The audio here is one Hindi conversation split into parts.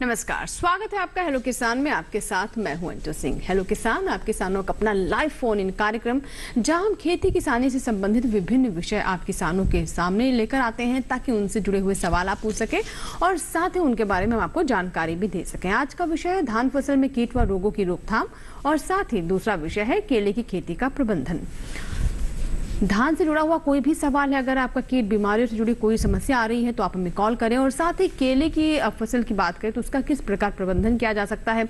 नमस्कार, स्वागत है आपका हेलो किसान में। आपके साथ मैं हूं अंजू सिंह। हेलो किसान आप किसानों का अपना लाइव फोन इन कार्यक्रम, जहां हम खेती किसानी से संबंधित विभिन्न विषय आप किसानों के सामने लेकर आते हैं ताकि उनसे जुड़े हुए सवाल आप पूछ सके और साथ ही उनके बारे में हम आपको जानकारी भी दे सकें। आज का विषय है धान फसल में कीट व रोगों की रोकथाम और साथ ही दूसरा विषय है केले की खेती का प्रबंधन। धान से जुड़ा हुआ कोई भी सवाल है, अगर आपका कीट बीमारियों से जुड़ी कोई समस्या आ रही है तो आप हमें कॉल करें। और साथ ही केले की फसल की बात करें तो उसका किस प्रकार प्रबंधन किया जा सकता है,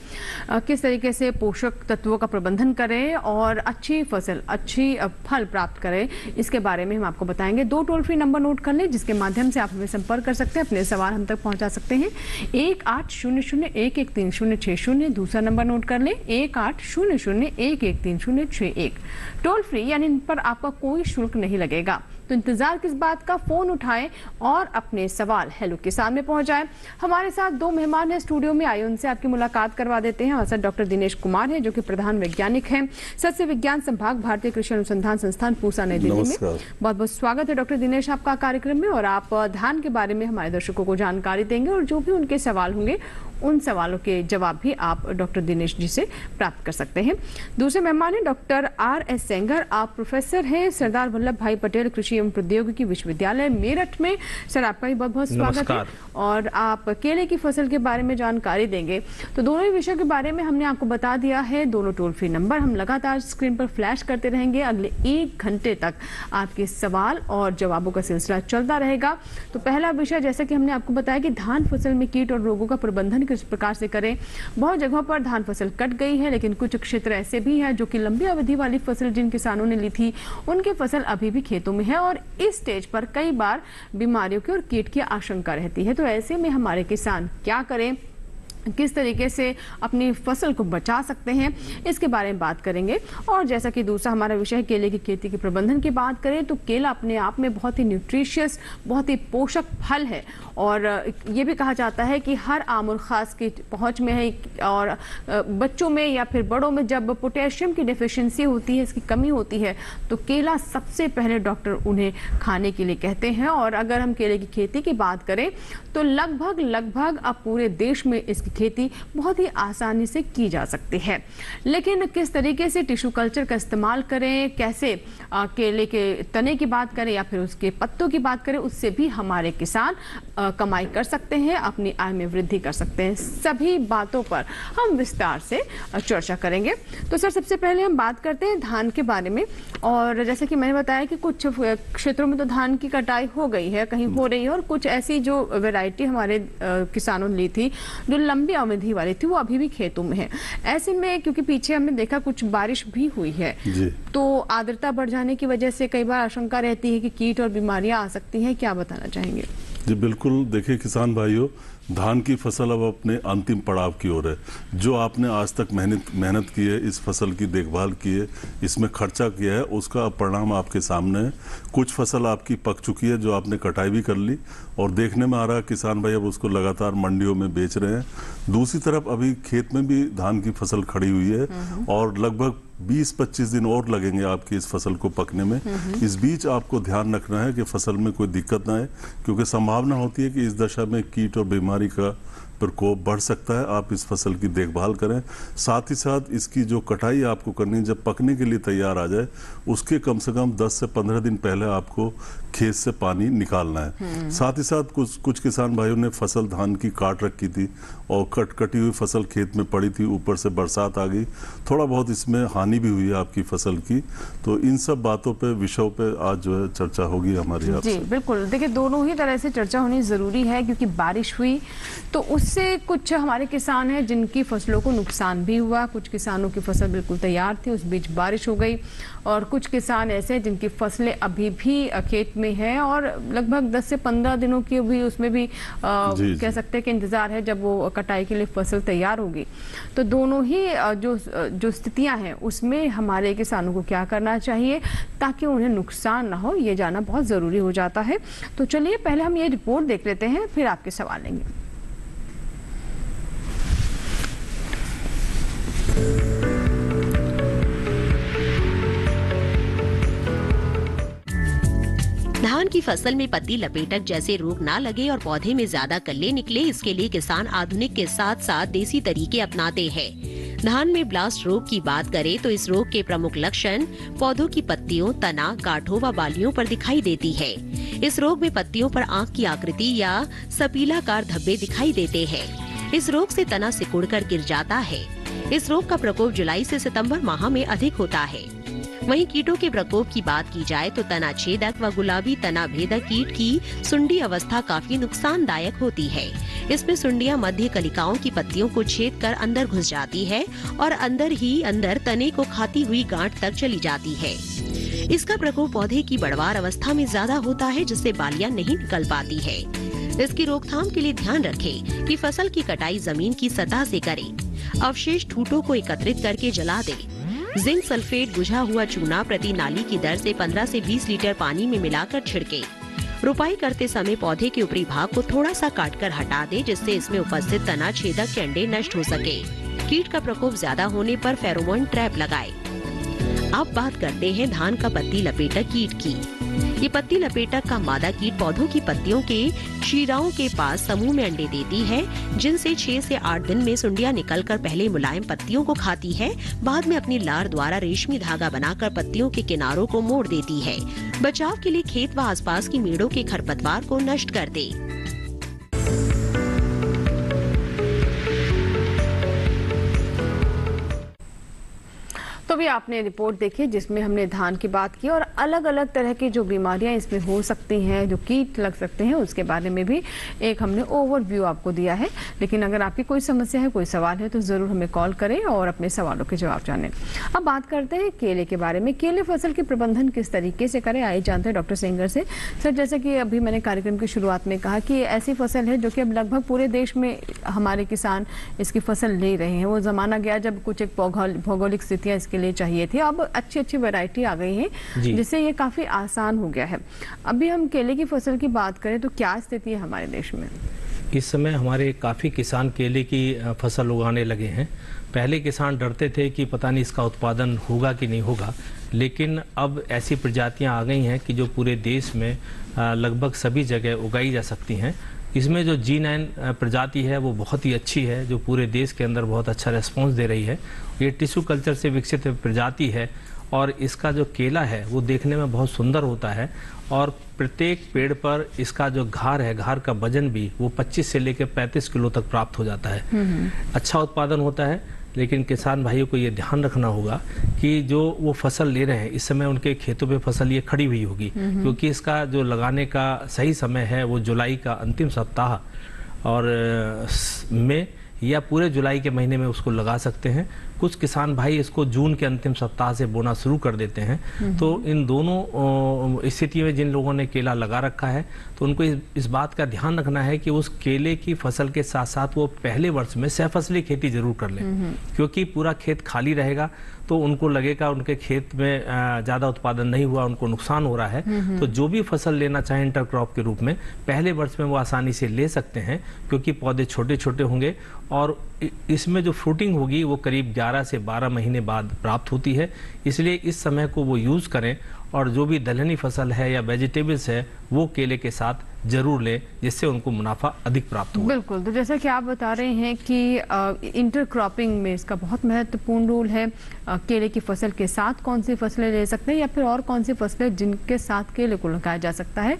किस तरीके से पोषक तत्वों का प्रबंधन करें और अच्छी फसल अच्छी फल प्राप्त करें, इसके बारे में हम आपको बताएंगे। 2 टोल फ्री नंबर नोट कर लें जिसके माध्यम से आप हमें संपर्क कर सकते हैं, अपने सवाल हम तक पहुंचा सकते हैं। 1800113060, दूसरा नंबर नोट कर लें 1800113061। टोल फ्री यानी इन पर आपका कोई शुल्क नहीं लगेगा, तो इंतजार किस बात का, फोन उठाएं और अपने सवाल हेलो किसान में पहुंचाएं। हमारे साथ 2 मेहमान हैं स्टूडियो में, आइए उनसे आपकी मुलाकात करवा देते हैं। और डॉक्टर दिनेश कुमार हैं जो कि प्रधान वैज्ञानिक हैं सस्य विज्ञान संभाग, भारतीय कृषि अनुसंधान संस्थान, पूसा, नई दिल्ली में। बहुत बहुत स्वागत है डॉक्टर दिनेश आपका कार्यक्रम में। और आप धान के बारे में हमारे दर्शकों को जानकारी देंगे और जो भी उनके सवाल होंगे उन सवालों के जवाब भी आप डॉक्टर दिनेश जी से प्राप्त कर सकते हैं। दूसरे मेहमान हैं डॉक्टर R.S. सेंगर। आप प्रोफेसर हैं सरदार वल्लभ भाई पटेल कृषि एवं प्रौद्योगिकी विश्वविद्यालय मेरठ में। सर आपका भी बहुत बहुत स्वागत है। और आप केले की फसल के बारे में जानकारी देंगे। तो दोनों ही विषयों के बारे में हमने आपको बता दिया है। दोनों टोल फ्री नंबर हम लगातार स्क्रीन पर फ्लैश करते रहेंगे। अगले 1 घंटे तक आपके सवाल और जवाबों का सिलसिला चलता रहेगा। तो पहला विषय, जैसा कि हमने आपको बताया कि धान फसल में कीट और रोगों का प्रबंधन किस प्रकार से करें। बहुत जगहों पर धान फसल कट गई है, लेकिन कुछ क्षेत्र ऐसे भी हैं जो कि लंबी अवधि वाली फसल जिन किसानों ने ली थी उनकी फसल अभी भी खेतों में है और इस स्टेज पर कई बार बीमारियों की और कीट की आशंका रहती है। तो ऐसे में हमारे किसान क्या करें, किस तरीके से अपनी फसल को बचा सकते हैं, इसके बारे में बात करेंगे। और जैसा कि दूसरा हमारा विषय है केले की खेती के प्रबंधन की बात करें तो केला अपने आप में बहुत ही न्यूट्रिशियस, बहुत ही पोषक फल है और ये भी कहा जाता है कि हर आम और खास की पहुंच में है। और बच्चों में या फिर बड़ों में जब पोटेशियम की डेफिशिएंसी होती है, इसकी कमी होती है, तो केला सबसे पहले डॉक्टर उन्हें खाने के लिए कहते हैं। और अगर हम केले की खेती की बात करें तो लगभग अब पूरे देश में इसकी खेती बहुत ही आसानी से की जा सकती है। लेकिन किस तरीके से टिश्यू कल्चर का इस्तेमाल करें, कैसे केले के तने की बात करें या फिर उसके पत्तों की बात करें, उससे भी हमारे किसान कमाई कर सकते हैं, अपनी आय में वृद्धि कर सकते हैं। सभी बातों पर हम विस्तार से चर्चा करेंगे। तो सर सबसे पहले हम बात करते हैं धान के बारे में। और जैसे कि मैंने बताया कि कुछ क्षेत्रों में तो धान की कटाई हो गई है, कहीं हो रही है, और कुछ ऐसी जो वैरायटी हमारे किसानों ने ली थी जो लंबी अवधि वाली थी वो अभी भी खेतों में है। ऐसे में क्योंकि पीछे हमने देखा कुछ बारिश भी हुई है तो आर्द्रता बढ़ जाने की वजह से कई बार आशंका रहती है कि कीट और बीमारियां आ सकती हैं। क्या बताना चाहेंगे? जी बिल्कुल, देखिए किसान भाइयों, धान की फसल अब अपने अंतिम पड़ाव की ओर है। जो आपने आज तक मेहनत की है, इस फसल की देखभाल की है, इसमें खर्चा किया है, उसका परिणाम आपके सामने है। कुछ फसल आपकी पक चुकी है जो आपने कटाई भी कर ली और देखने में आ रहा है किसान भाई अब उसको लगातार मंडियों में बेच रहे हैं। दूसरी तरफ अभी खेत में भी धान की फसल खड़ी हुई है और लगभग 20-25 दिन और लगेंगे आपकी इस फसल को पकने में। इस बीच आपको ध्यान रखना है कि फसल में कोई दिक्कत ना आए, क्योंकि संभावना होती है कि इस दशा में कीट और बीमारी का प्रकोप बढ़ सकता है। आप इस फसल की देखभाल करें, साथ ही साथ इसकी जो कटाई आपको करनी है जब पकने के लिए तैयार आ जाए उसके कम से कम 10 से 15 दिन पहले आपको खेत से पानी निकालना है। साथ ही साथ कुछ किसान भाइयों ने फसल धान की काट रखी थी और कटी हुई फसल खेत में पड़ी थी, ऊपर से बरसात आ गई, थोड़ा बहुत इसमें हानि भी हुई है आपकी फसल की। तो इन सब बातों पे, विषयों पे आज जो है चर्चा होगी हमारी आपसे। जी बिल्कुल, देखिए दोनों ही तरह से चर्चा होनी जरूरी है क्योंकि बारिश हुई तो उससे कुछ हमारे किसान हैं जिनकी फसलों को नुकसान भी हुआ। कुछ किसानों की फसल बिल्कुल तैयार थी, उस बीच बारिश हो गई। और कुछ किसान ऐसे हैं जिनकी फसलें अभी भी खेत में है और लगभग 10 से 15 दिनों की भी उसमें भी कह सकते हैं कि इंतजार है जब वो कटाई के लिए फसल तैयार होगी। तो दोनों ही जो स्थितियां हैं उसमें हमारे किसानों को क्या करना चाहिए ताकि उन्हें नुकसान ना हो, ये जानना बहुत जरूरी हो जाता है। तो चलिए पहले हम ये रिपोर्ट देख लेते हैं, फिर आपके सवाल लेंगे। धान की फसल में पत्ती लपेटक जैसे रोग ना लगे और पौधे में ज्यादा कल्ले निकले, इसके लिए किसान आधुनिक के साथ साथ देसी तरीके अपनाते हैं। धान में ब्लास्ट रोग की बात करें तो इस रोग के प्रमुख लक्षण पौधों की पत्तियों, तना, गांठों व बालियों पर दिखाई देती है। इस रोग में पत्तियों पर आंख की आकृति या सपीलाकार धब्बे दिखाई देते हैं। इस रोग से तना सिकुड़कर गिर जाता है। इस रोग का प्रकोप जुलाई से सितंबर माह में अधिक होता है। वहीं कीटों के प्रकोप की बात की जाए तो तना छेदक व गुलाबी तना भेदक कीट की सुंडी अवस्था काफी नुकसानदायक होती है। इसमें सुंडियां मध्य कलिकाओं की पत्तियों को छेद कर अंदर घुस जाती है और अंदर ही अंदर तने को खाती हुई गांठ तक चली जाती है। इसका प्रकोप पौधे की बढ़वार अवस्था में ज्यादा होता है, जिससे बालियां नहीं निकल पाती है। इसकी रोकथाम के लिए ध्यान रखें कि फसल की कटाई जमीन की सतह से करें। अवशेष ठूठों को एकत्रित करके जला दें। जिंक सल्फेट बुझा हुआ चूना प्रति नाली की दर से 15 से 20 लीटर पानी में मिलाकर छिड़के। रुपाई करते समय पौधे के ऊपरी भाग को थोड़ा सा काटकर हटा दे, जिससे इसमें उपस्थित तना छेदक के अंडे नष्ट हो सके। कीट का प्रकोप ज्यादा होने पर फेरोमोन ट्रैप लगाए। अब बात करते हैं धान का पत्ती लपेटक कीट की। ये पत्ती लपेटक का मादा कीट पौधों की पत्तियों के शीराओं के पास समूह में अंडे देती है, जिनसे 6 से 8 दिन में सुंडियां निकलकर पहले मुलायम पत्तियों को खाती है, बाद में अपनी लार द्वारा रेशमी धागा बनाकर पत्तियों के किनारों को मोड़ देती है। बचाव के लिए खेत व आसपास की मेड़ों के खरपतवार को नष्ट कर दे। तो भी आपने रिपोर्ट देखी जिसमें हमने धान की बात की और अलग अलग तरह की जो बीमारियां इसमें हो सकती हैं, जो कीट लग सकते हैं, उसके बारे में भी एक हमने ओवरव्यू आपको दिया है। लेकिन अगर आपकी कोई समस्या है, कोई सवाल है, तो ज़रूर हमें कॉल करें और अपने सवालों के जवाब जानें। अब बात करते हैं केले के बारे में। केले फसल की प्रबंधन किस तरीके से करें, आइए जानते हैं डॉक्टर सेंगर से। सर, जैसा कि अभी मैंने कार्यक्रम की शुरुआत में कहा कि ऐसी फसल है जो कि अब लगभग पूरे देश में हमारे किसान इसकी फसल ले रहे हैं। वो ज़माना गया जब कुछ एक भौगोलिक स्थितियाँ इसके लिए चाहिए थी। अब अच्छी अच्छी वैरायटी आ गई है, जिससे ये काफी आसान हो गया है। अभी हम केले की फसल की बात करें तो क्या स्थिति है हमारे देश में? इस समय हमारे काफ़ी किसान केले की फसल उगाने लगे हैं। पहले किसान डरते थे कि पता नहीं इसका उत्पादन होगा कि नहीं होगा, लेकिन अब ऐसी प्रजातियां आ गई हैं कि जो पूरे देश में लगभग सभी जगह उगाई जा सकती हैं। इसमें जो G9 प्रजाति है वो बहुत ही अच्छी है, जो पूरे देश के अंदर बहुत अच्छा रिस्पॉन्स दे रही है। ये टिश्यू कल्चर से विकसित प्रजाति है और इसका जो केला है वो देखने में बहुत सुंदर होता है और प्रत्येक पेड़ पर इसका जो घार है, घार का वजन भी वो 25 से लेकर 35 किलो तक प्राप्त हो जाता है। अच्छा उत्पादन होता है, लेकिन किसान भाइयों को ये ध्यान रखना होगा कि जो वो फसल ले रहे हैं इस समय उनके खेतों पे फसल ये खड़ी हुई होगी, क्योंकि इसका जो लगाने का सही समय है वो जुलाई का अंतिम सप्ताह और में या पूरे जुलाई के महीने में उसको लगा सकते हैं। कुछ किसान भाई इसको जून के अंतिम सप्ताह से बोना शुरू कर देते हैं। तो इन दोनों स्थिति में जिन लोगों ने केला लगा रखा है तो उनको इस बात का ध्यान रखना है कि उस केले की फसल के साथ साथ वो पहले वर्ष में सहफसली खेती जरूर कर लें, क्योंकि पूरा खेत खाली रहेगा तो उनको लगेगा उनके खेत में ज़्यादा उत्पादन नहीं हुआ, उनको नुकसान हो रहा है। तो जो भी फसल लेना चाहें इंटरक्रॉप के रूप में पहले वर्ष में वो आसानी से ले सकते हैं, क्योंकि पौधे छोटे छोटे होंगे और इसमें जो फ्रूटिंग होगी वो करीब 11 से 12 महीने बाद प्राप्त होती है। इसलिए इस समय को वो यूज़ करें और जो भी दलहनी फसल है या वेजिटेबल्स है वो केले के साथ जरूर लें, जिससे उनको मुनाफा अधिक प्राप्त हो। बिल्कुल, तो जैसा कि आप बता रहे हैं कि इंटरक्रॉपिंग में इसका बहुत महत्वपूर्ण रोल है। केले की फसल के साथ कौन सी फसलें ले सकते हैं या फिर और कौन सी फसलें जिनके साथ केले को लगाया जा सकता है,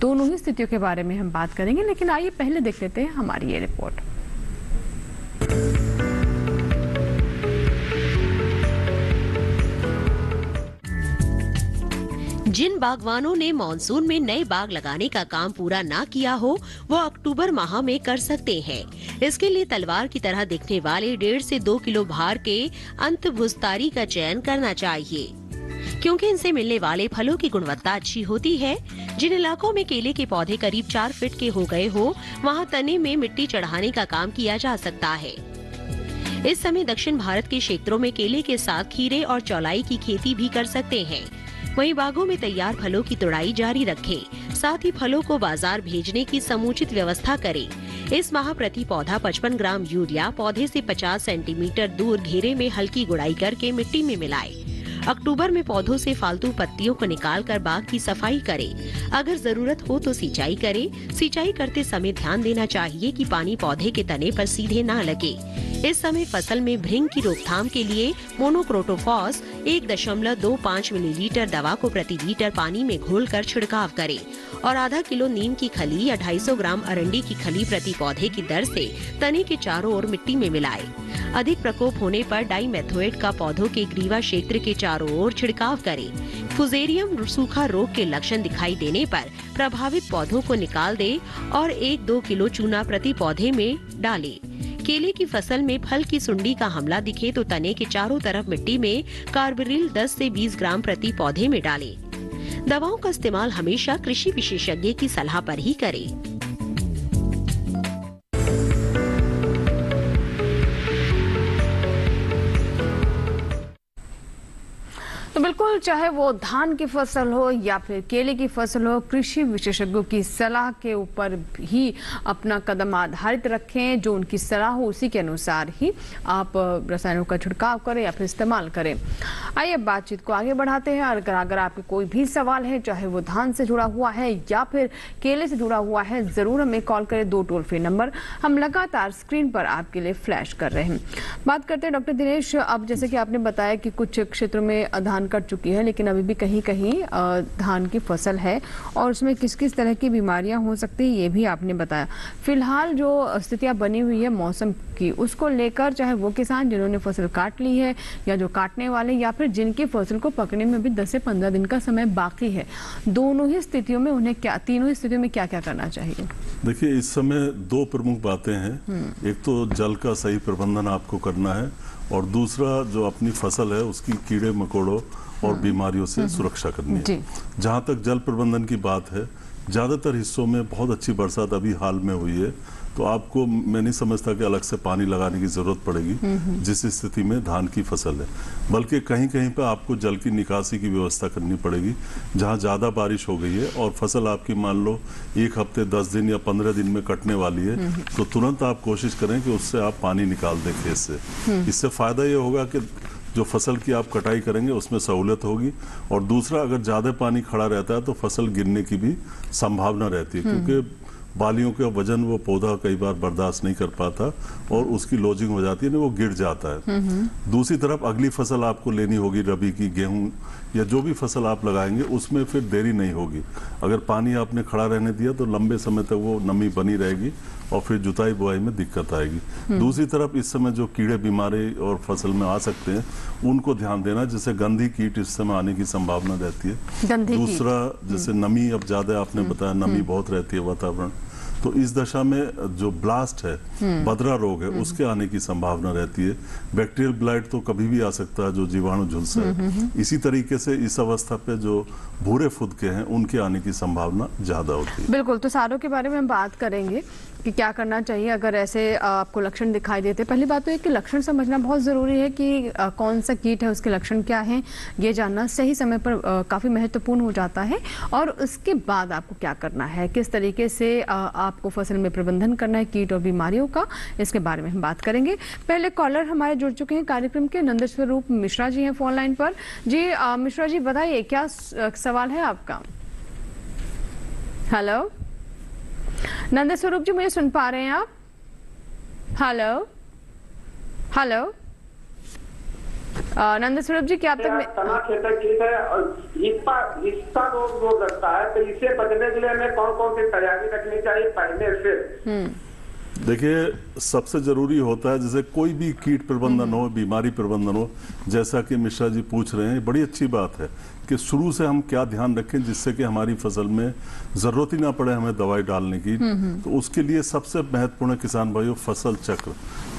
दोनों ही स्थितियों के बारे में हम बात करेंगे। लेकिन आइए पहले देख लेते हैं हमारी ये रिपोर्ट। जिन बागवानों ने मानसून में नए बाग लगाने का काम पूरा ना किया हो वो अक्टूबर माह में कर सकते हैं। इसके लिए तलवार की तरह दिखने वाले 1.5 से 2 किलो भार के अंतभुजतारी का चयन करना चाहिए, क्योंकि इनसे मिलने वाले फलों की गुणवत्ता अच्छी होती है। जिन इलाकों में केले के पौधे करीब 4 फीट के हो गए हो वहाँ तने में मिट्टी चढ़ाने का काम किया जा सकता है। इस समय दक्षिण भारत के क्षेत्रों में केले के साथ खीरे और चौलाई की खेती भी कर सकते हैं। वहीं बागों में तैयार फलों की तुड़ाई जारी रखें, साथ ही फलों को बाजार भेजने की समुचित व्यवस्था करें। इस माह प्रति पौधा 55 ग्राम यूरिया पौधे से 50 सेंटीमीटर दूर घेरे में हल्की गुड़ाई करके मिट्टी में मिलाएं। अक्टूबर में पौधों से फालतू पत्तियों को निकालकर बाग की सफाई करें। अगर जरूरत हो तो सिंचाई करें। सिंचाई करते समय ध्यान देना चाहिए कि पानी पौधे के तने पर सीधे ना लगे। इस समय फसल में भृंग की रोकथाम के लिए मोनोक्रोटोफॉस 1.25 मिलीलीटर दवा को प्रति लीटर पानी में घोलकर छिड़काव करें और आधा किलो नीम की खली या 250 ग्राम अरंडी की खली प्रति पौधे की दर से तने के चारों ओर मिट्टी में मिलाएं। अधिक प्रकोप होने पर डाइमेथोएट का पौधों के ग्रीवा क्षेत्र के चारों ओर छिड़काव करें। फुजेरियम सूखा रोग के लक्षण दिखाई देने पर प्रभावित पौधों को निकाल दें और 1-2 किलो चूना प्रति पौधे में डालें। केले की फसल में फल की सुंडी का हमला दिखे तो तने के चारों तरफ मिट्टी में कार्बरिल 10 से 20 ग्राम प्रति पौधे में डालें। दवाओं का इस्तेमाल हमेशा कृषि विशेषज्ञ की सलाह पर ही करें। तो बिल्कुल, चाहे वो धान की फसल हो या फिर केले की फसल हो, कृषि विशेषज्ञों की सलाह के ऊपर ही अपना कदम आधारित रखें। जो उनकी सलाह हो उसी के अनुसार ही आप रसायनों का छिड़काव करें या फिर इस्तेमाल करें। आइए बातचीत को आगे बढ़ाते हैं। और अगर आपके कोई भी सवाल है, चाहे वो धान से जुड़ा हुआ है या फिर केले से जुड़ा हुआ है, जरूर हमें कॉल करें। 2 टोल फ्री नंबर हम लगातार स्क्रीन पर आपके लिए फ्लैश कर रहे हैं। बात करते हैं डॉक्टर दिनेश, अब जैसे कि आपने बताया कि कुछ क्षेत्रों में धान कट चुकी है, लेकिन अभी भी कहीं कहीं धान की फसल है और उसमें किस किस तरह की बीमारियां हो सकती है ये भी आपने बताया। फिलहाल जो स्थितियां बनी हुई है मौसम की, उसको लेकर चाहे वो किसान जिन्होंने फसल काट ली है या जो काटने वाले या फिर जिनकी फसल को पकने में भी 10 से 15 दिन का समय बाकी है, दोनों ही स्थितियों में उन्हें तीनों ही स्थितियों में क्या क्या करना चाहिए? देखिए, इस समय 2 प्रमुख बातें हैं। एक तो जल का सही प्रबंधन आपको करना है और दूसरा जो अपनी फसल है उसकी कीड़े मकोड़ों और बीमारियों से सुरक्षा करनी है। जहाँ तक जल प्रबंधन की बात है, ज़्यादातर हिस्सों में बहुत अच्छी बरसात अभी हाल में हुई है, तो आपको मैं नहीं समझता कि अलग से पानी लगाने की जरूरत पड़ेगी जिस स्थिति में धान की फसल है। बल्कि कहीं कहीं पर आपको जल की निकासी की व्यवस्था करनी पड़ेगी। जहां ज़्यादा बारिश हो गई है और फसल आपकी मान लो 1 हफ्ते 10 दिन या 15 दिन में कटने वाली है, तो तुरंत आप कोशिश करें कि उससे आप पानी निकाल दें खेत से। इससे फायदा ये होगा कि जो फसल की आप कटाई करेंगे उसमें सहूलियत होगी, और दूसरा अगर ज़्यादा पानी खड़ा रहता है तो फसल गिरने की भी संभावना रहती है, क्योंकि बालियों के वजन वो पौधा कई बार बर्दाश्त नहीं कर पाता और उसकी लॉजिंग हो जाती है ना, वो गिर जाता है। दूसरी तरफ अगली फसल आपको लेनी होगी, रबी की गेहूं या जो भी फसल आप लगाएंगे उसमें फिर देरी नहीं होगी। अगर पानी आपने खड़ा रहने दिया तो लंबे समय तक वो नमी बनी रहेगी और फिर जुताई बुआई में दिक्कत आएगी। दूसरी तरफ इस समय जो कीड़े बीमारी और फसल में आ सकते हैं उनको ध्यान देना, जैसे गंधी कीट इस समय आने की संभावना रहती है। दूसरा जैसे नमी, अब ज्यादा आपने बताया नमी बहुत रहती है वातावरण, तो इस दशा में जो ब्लास्ट है, बदरा रोग है, उसके आने की संभावना रहती है। बैक्टीरियल ब्लाइट तो कभी भी आ सकता है, जो जीवाणु झुलसा है। इसी तरीके से इस अवस्था पे जो भूरे फुदके हैं उनके आने की संभावना ज्यादा होती है। बिल्कुल, तो सारों के बारे में हम बात करेंगे कि क्या करना चाहिए अगर ऐसे आपको लक्षण दिखाई देते। पहली बात तो है कि लक्षण समझना बहुत ज़रूरी है कि कौन सा कीट है, उसके लक्षण क्या हैं, ये जानना सही समय पर काफ़ी महत्वपूर्ण हो जाता है। और उसके बाद आपको क्या करना है, किस तरीके से आपको फसल में प्रबंधन करना है कीट और बीमारियों का, इसके बारे में हम बात करेंगे। पहले कॉलर हमारे जुड़ चुके हैं कार्यक्रम के, नंदस्वरूप मिश्रा जी हैं फोन लाइन पर। जी मिश्रा जी, बताइए क्या सवाल है आपका? हेलो नंद स्वरूप जी, मुझे सुन पा रहे हैं आप? हेलो हेलो नंद स्वरूप जी, क्या आप तक तना क्षेत्र कीट है और हिस्सा रोग लगता है, तो इसे बचने के लिए हमें कौन कौन सी तैयारी रखनी चाहिए पहले से? देखिए, सबसे जरूरी होता है जैसे कोई भी कीट प्रबंधन हो, बीमारी प्रबंधन हो, जैसा कि मिश्रा जी पूछ रहे हैं, बड़ी अच्छी बात है कि शुरू से हम क्या ध्यान रखें जिससे कि हमारी फसल में जरूरत ही ना पड़े हमें दवाई डालने की। तो उसके लिए सबसे महत्वपूर्ण किसान भाइयों फसल चक्र,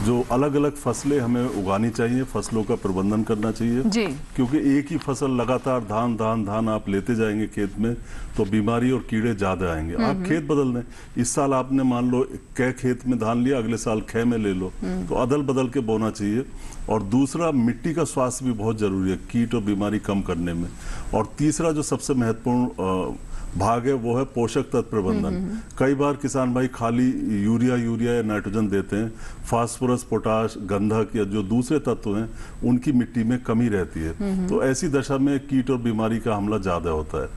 जो अलग अलग फसलें हमें उगानी चाहिए, फसलों का प्रबंधन करना चाहिए जी। क्योंकि एक ही फसल लगातार धान धान धान आप लेते जाएंगे खेत में तो बीमारी और कीड़े ज्यादा आएंगे। आप खेत बदल दें, इस साल आपने मान लो कै खेत में धान लिया, अगले साल कै में ले लो, तो अदल बदल के बोना चाहिए। और दूसरा, मिट्टी का स्वास्थ्य भी बहुत जरूरी है कीट और बीमारी कम करने में। और तीसरा जो सबसे महत्वपूर्ण भाग है वो है पोषक तत्व प्रबंधन। कई बार किसान भाई खाली यूरिया या नाइट्रोजन देते हैं, फास्फोरस, पोटाश, गंधक या जो दूसरे तत्व हैं उनकी मिट्टी में कमी रहती है, तो ऐसी दशा में कीट और बीमारी का हमला ज्यादा होता है।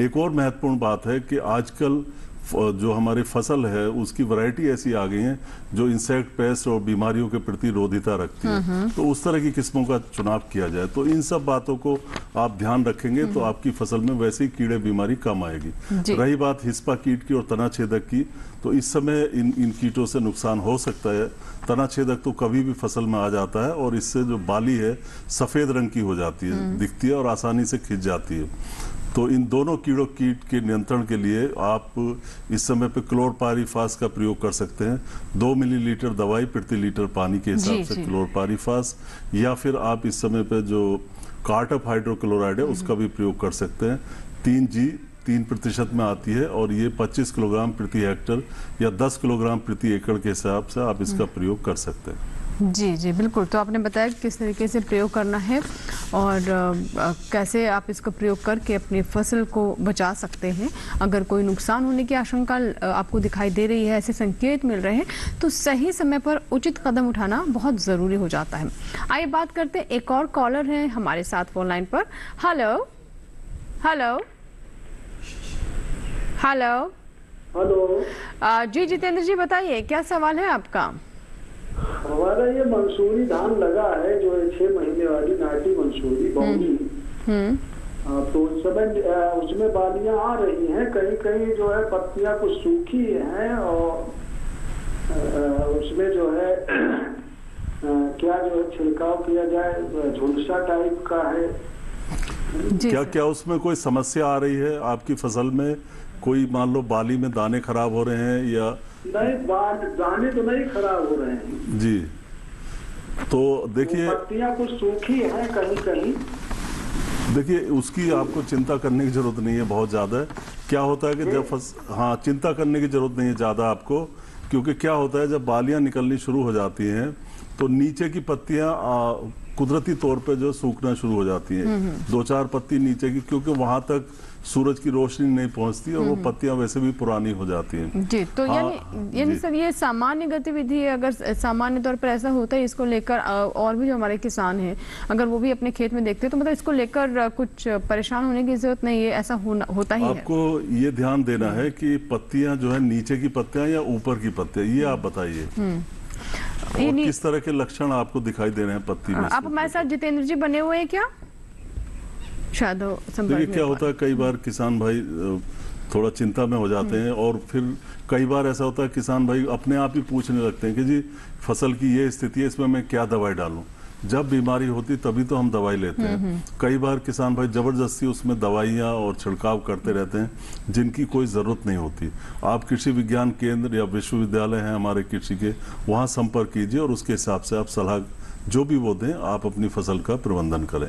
एक और महत्वपूर्ण बात है कि आजकल जो हमारी फसल है उसकी वैरायटी ऐसी आ गई है जो इंसेक्ट, पेस्ट और बीमारियों के प्रति रोधिता रखती है, तो उस तरह की किस्मों का चुनाव किया जाए। तो इन सब बातों को आप ध्यान रखेंगे तो आपकी फसल में वैसे ही कीड़े बीमारी कम आएगी। रही बात हिस्पा कीट की और तना छेदक की, तो इस समय इन कीटों से नुकसान हो सकता है। तना छेदक तो कभी भी फसल में आ जाता है और इससे जो बाली है सफेद रंग की हो जाती है, दिखती है और आसानी से खिंच जाती है। तो इन दोनों कीट के नियंत्रण के लिए आप इस समय पे क्लोरपाइरीफास का प्रयोग कर सकते हैं। 2 मिलीलीटर दवाई प्रति लीटर पानी के हिसाब से क्लोरपाइरीफास, या फिर आप इस समय पे जो कार्टप हाइड्रोक्लोराइड है उसका भी प्रयोग कर सकते हैं। 3G 3% में आती है और ये 25 किलोग्राम प्रति हेक्टर या 10 किलोग्राम प्रति एकड़ के हिसाब से आप इसका प्रयोग कर सकते हैं। जी बिल्कुल। तो आपने बताया किस तरीके से प्रयोग करना है और कैसे आप इसका प्रयोग करके अपनी फसल को बचा सकते हैं। अगर कोई नुकसान होने की आशंका आपको दिखाई दे रही है, ऐसे संकेत मिल रहे हैं, तो सही समय पर उचित कदम उठाना बहुत ज़रूरी हो जाता है। आइए बात करते हैं, एक और कॉलर है हमारे साथ फोन लाइन पर। Hello hello hello hello. जी जितेंद्र जी बताइए, क्या सवाल है आपका? हमारा ये मंसूरी धान लगा है जो 6 महीने वाली नाटी मंसूरी बौनी, तो उस समय उसमें बालियां आ रही हैं, कहीं कहीं जो है पत्तियां कुछ सूखी हैं और उसमें जो है क्या जो है छिड़काव किया जाए, झुलसा टाइप का है। क्या उसमें कोई समस्या आ रही है आपकी फसल में? कोई मान लो बाली में दाने खराब हो रहे हैं या नहीं? दाने तो नहीं खराब हो रहे हैं जी। तो देखिए पत्तियां कुछ सूखी हैं कहीं कहीं। देखिए उसकी आपको चिंता करने की जरूरत नहीं है बहुत ज्यादा। क्या होता है कि जब चिंता करने की जरूरत नहीं है ज्यादा आपको, क्योंकि क्या होता है जब बालियां निकलनी शुरू हो जाती हैं तो नीचे की पत्तियां कुदरती तौर पे जो सूखना शुरू हो जाती हैं, 2-4 पत्ती नीचे की, क्योंकि वहां तक सूरज की रोशनी नहीं पहुंचती और वो पत्तियां वैसे भी पुरानी हो जाती हैं। जी तो यानी सर ये सामान्य गतिविधि है। अगर सामान्य तौर पर ऐसा होता है, इसको लेकर और भी जो हमारे किसान हैं अगर वो भी अपने खेत में देखते हैं तो मतलब इसको लेकर कुछ परेशान होने की जरूरत नहीं है, ऐसा होता ही है। आपको ये ध्यान देना है कि पत्तियां जो है नीचे की पत्तियां या ऊपर की पत्तियां, ये आप बताइए और किस तरह के लक्षण आपको दिखाई दे रहे हैं पत्ती में। आप हमारे साथ जितेंद्र जी बने हुए हैं क्या? शायद देखिए क्या होता है, कई बार किसान भाई थोड़ा चिंता में हो जाते हैं और फिर कई बार ऐसा होता है किसान भाई अपने आप ही पूछने लगते हैं कि जी फसल की ये स्थिति है, इसमें मैं क्या दवाई डालूं। जब बीमारी होती तभी तो हम दवाई लेते हैं। कई बार किसान भाई जबरदस्ती उसमें दवाइयाँ और छिड़काव करते रहते हैं जिनकी कोई ज़रूरत नहीं होती। आप कृषि विज्ञान केंद्र या विश्वविद्यालय हैं हमारे कृषि के, वहाँ संपर्क कीजिए और उसके हिसाब से आप सलाह जो भी वो दें आप अपनी फसल का प्रबंधन करें।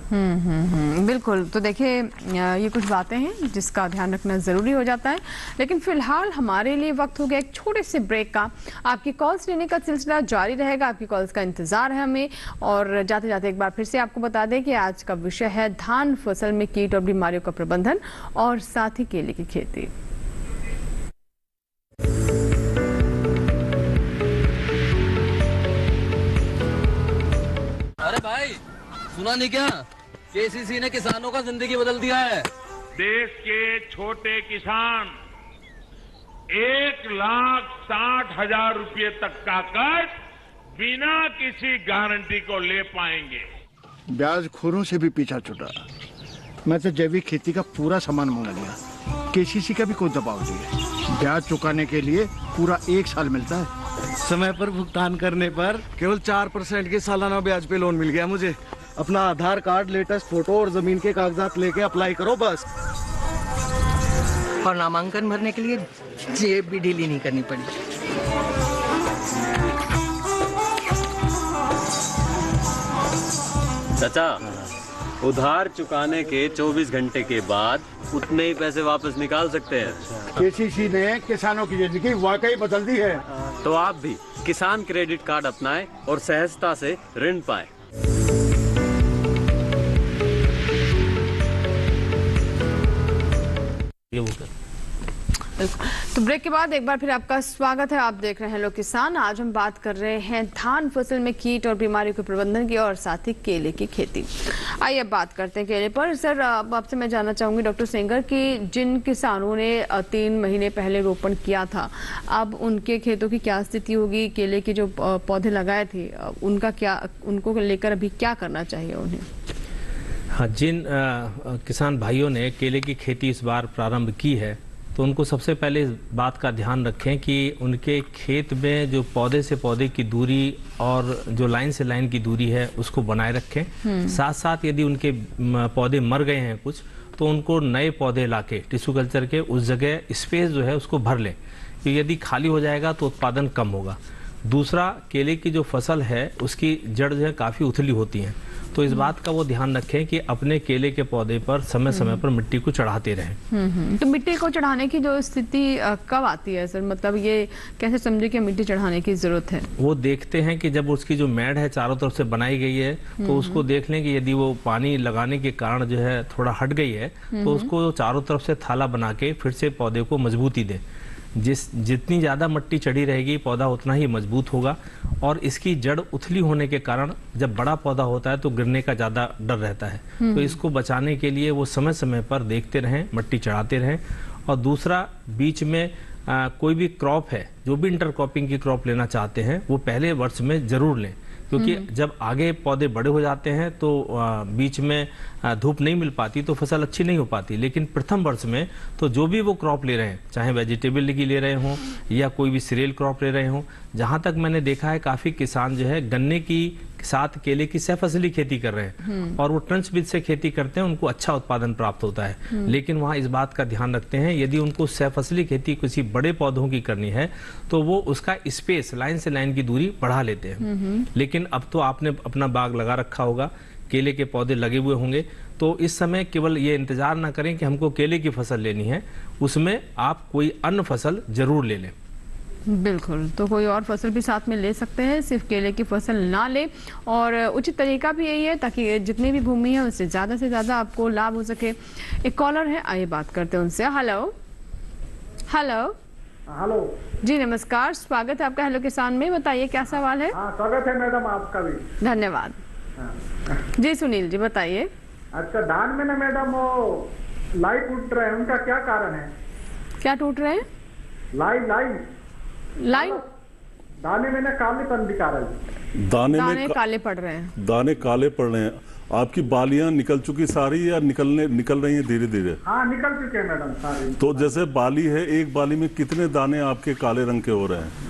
बिल्कुल। तो देखिए ये कुछ बातें हैं जिसका ध्यान रखना ज़रूरी हो जाता है, लेकिन फिलहाल हमारे लिए वक्त हो गया एक छोटे से ब्रेक का। आपकी कॉल्स लेने का सिलसिला जारी रहेगा, आपकी कॉल्स का इंतजार है हमें। और जाते जाते एक बार फिर से आपको बता दें कि आज का विषय है धान फसल में कीट और बीमारियों का प्रबंधन और साथ ही केले की खेती। अरे भाई सुना नहीं क्या, केसीसी ने किसानों का जिंदगी बदल दिया है। देश के छोटे किसान 1,60,000 रुपए तक का कर्ज बिना किसी गारंटी को ले पाएंगे। ब्याज खोरों से भी पीछा छुटा। मैं तो जैविक खेती का पूरा सामान मंगा लिया, केसीसी का भी कोई दबाव नहीं है। ब्याज चुकाने के लिए पूरा 1 साल मिलता है। समय पर भुगतान करने पर केवल 4% के सालाना ब्याज पे लोन मिल गया मुझे। अपना आधार कार्ड, लेटेस्ट फोटो और जमीन के कागजात लेके अप्लाई करो बस। और नामांकन भरने के लिए जेब भी ढीली नहीं करनी पड़ी। चाचा, उधार चुकाने के 24 घंटे के बाद उतने ही पैसे वापस निकाल सकते हैं। केसीसी ने किसानों की जिंदगी वाकई बदल दी है। तो आप भी किसान क्रेडिट कार्ड अपनाएं और सहजता से ऋण पाएं। बिल्कुल। तो ब्रेक के बाद एक बार फिर आपका स्वागत है। आप देख रहे हैं लोग किसान। आज हम बात कर रहे हैं धान फसल में कीट और बीमारियों के प्रबंधन की और साथ ही केले की खेती। आइए अब बात करते हैं केले पर। सर, अब आपसे मैं जानना चाहूंगी डॉक्टर सेंगर कि जिन किसानों ने 3 महीने पहले रोपण किया था, अब उनके खेतों की क्या स्थिति होगी? केले के जो पौधे लगाए थे उनको लेकर अभी क्या करना चाहिए उन्हें? हाँ, जिन किसान भाइयों ने केले की खेती इस बार प्रारंभ की है तो उनको सबसे पहले इस बात का ध्यान रखें कि उनके खेत में जो पौधे से पौधे की दूरी और जो लाइन से लाइन की दूरी है उसको बनाए रखें। साथ साथ यदि उनके पौधे मर गए हैं कुछ, तो उनको नए पौधे लाके टिश्यू कल्चर के उस जगह स्पेस जो है उसको भर लें, क्योंकि यदि खाली हो जाएगा तो उत्पादन कम होगा। दूसरा, केले की जो फसल है उसकी जड़ जो है काफ़ी उथली होती हैं, तो इस बात का वो ध्यान रखें कि अपने केले के पौधे पर समय समय पर मिट्टी को चढ़ाते रहें। तो मिट्टी को चढ़ाने की जो स्थिति कब आती है सर? मतलब ये कैसे समझे कि मिट्टी चढ़ाने की जरूरत है? वो देखते हैं कि जब उसकी जो मैड है चारों तरफ से बनाई गई है तो उसको देख लें कि यदि वो पानी लगाने के कारण जो है थोड़ा हट गई है तो उसको चारों तरफ से थाला बना के फिर से पौधे को मजबूती दें। जितनी ज़्यादा मिट्टी चढ़ी रहेगी पौधा उतना ही मजबूत होगा, और इसकी जड़ उथली होने के कारण जब बड़ा पौधा होता है तो गिरने का ज़्यादा डर रहता है। तो इसको बचाने के लिए वो समय समय पर देखते रहें, मिट्टी चढ़ाते रहें। और दूसरा, बीच में कोई भी क्रॉप है, जो भी इंटरक्रॉपिंग की क्रॉप लेना चाहते हैं वो पहले वर्ष में ज़रूर लें, क्योंकि जब आगे पौधे बड़े हो जाते हैं तो बीच में धूप नहीं मिल पाती तो फसल अच्छी नहीं हो पाती। लेकिन प्रथम वर्ष में तो जो भी वो क्रॉप ले रहे हैं, चाहे वेजिटेबल की ले रहे हों या कोई भी सीरियल क्रॉप ले रहे हों, जहाँ तक मैंने देखा है काफ़ी किसान जो है गन्ने की साथ केले की सहफसली खेती कर रहे हैं और वो ट्रंच बीज से खेती करते हैं, उनको अच्छा उत्पादन प्राप्त होता है। लेकिन वहाँ इस बात का ध्यान रखते हैं यदि उनको सहफसली खेती किसी बड़े पौधों की करनी है तो वो उसका स्पेस, लाइन से लाइन की दूरी बढ़ा लेते हैं। लेकिन अब तो आपने अपना बाग लगा रखा होगा, केले के पौधे लगे हुए होंगे, तो इस समय केवल ये इंतजार ना करें कि हमको केले की फसल लेनी है, उसमें आप कोई अन्य फसल जरूर ले लें। बिल्कुल, तो कोई और फसल भी साथ में ले सकते हैं, सिर्फ केले की फसल ना ले। और उचित तरीका भी यही है ताकि जितनी भी भूमि है उससे ज़्यादा आपको लाभ हो सके। एक कॉलर है, आइए बात करते हैं उनसे। हेलो हेलो हेलो जी, नमस्कार, स्वागत है आपका हेलो किसान में। बताइए क्या सवाल है? स्वागत है मैडम आपका भी। धन्यवाद। जी सुनील जी, बताइए। अच्छा, धान में ना मैडम वो लाई टूट रहे हैं, उनका क्या कारण है? क्या टूट रहे हैं? लाइन दाने में ना कालेपन दिखा रहे हैं। दाने काले पड़ रहे हैं। दाने काले पड़ रहे हैं। आपकी बालियां निकल चुकी सारी या निकल रही हैं धीरे धीरे? हाँ, निकल चुके हैं मैडम सारी। तो जैसे बाली है, एक बाली में कितने दाने आपके काले रंग के हो रहे हैं?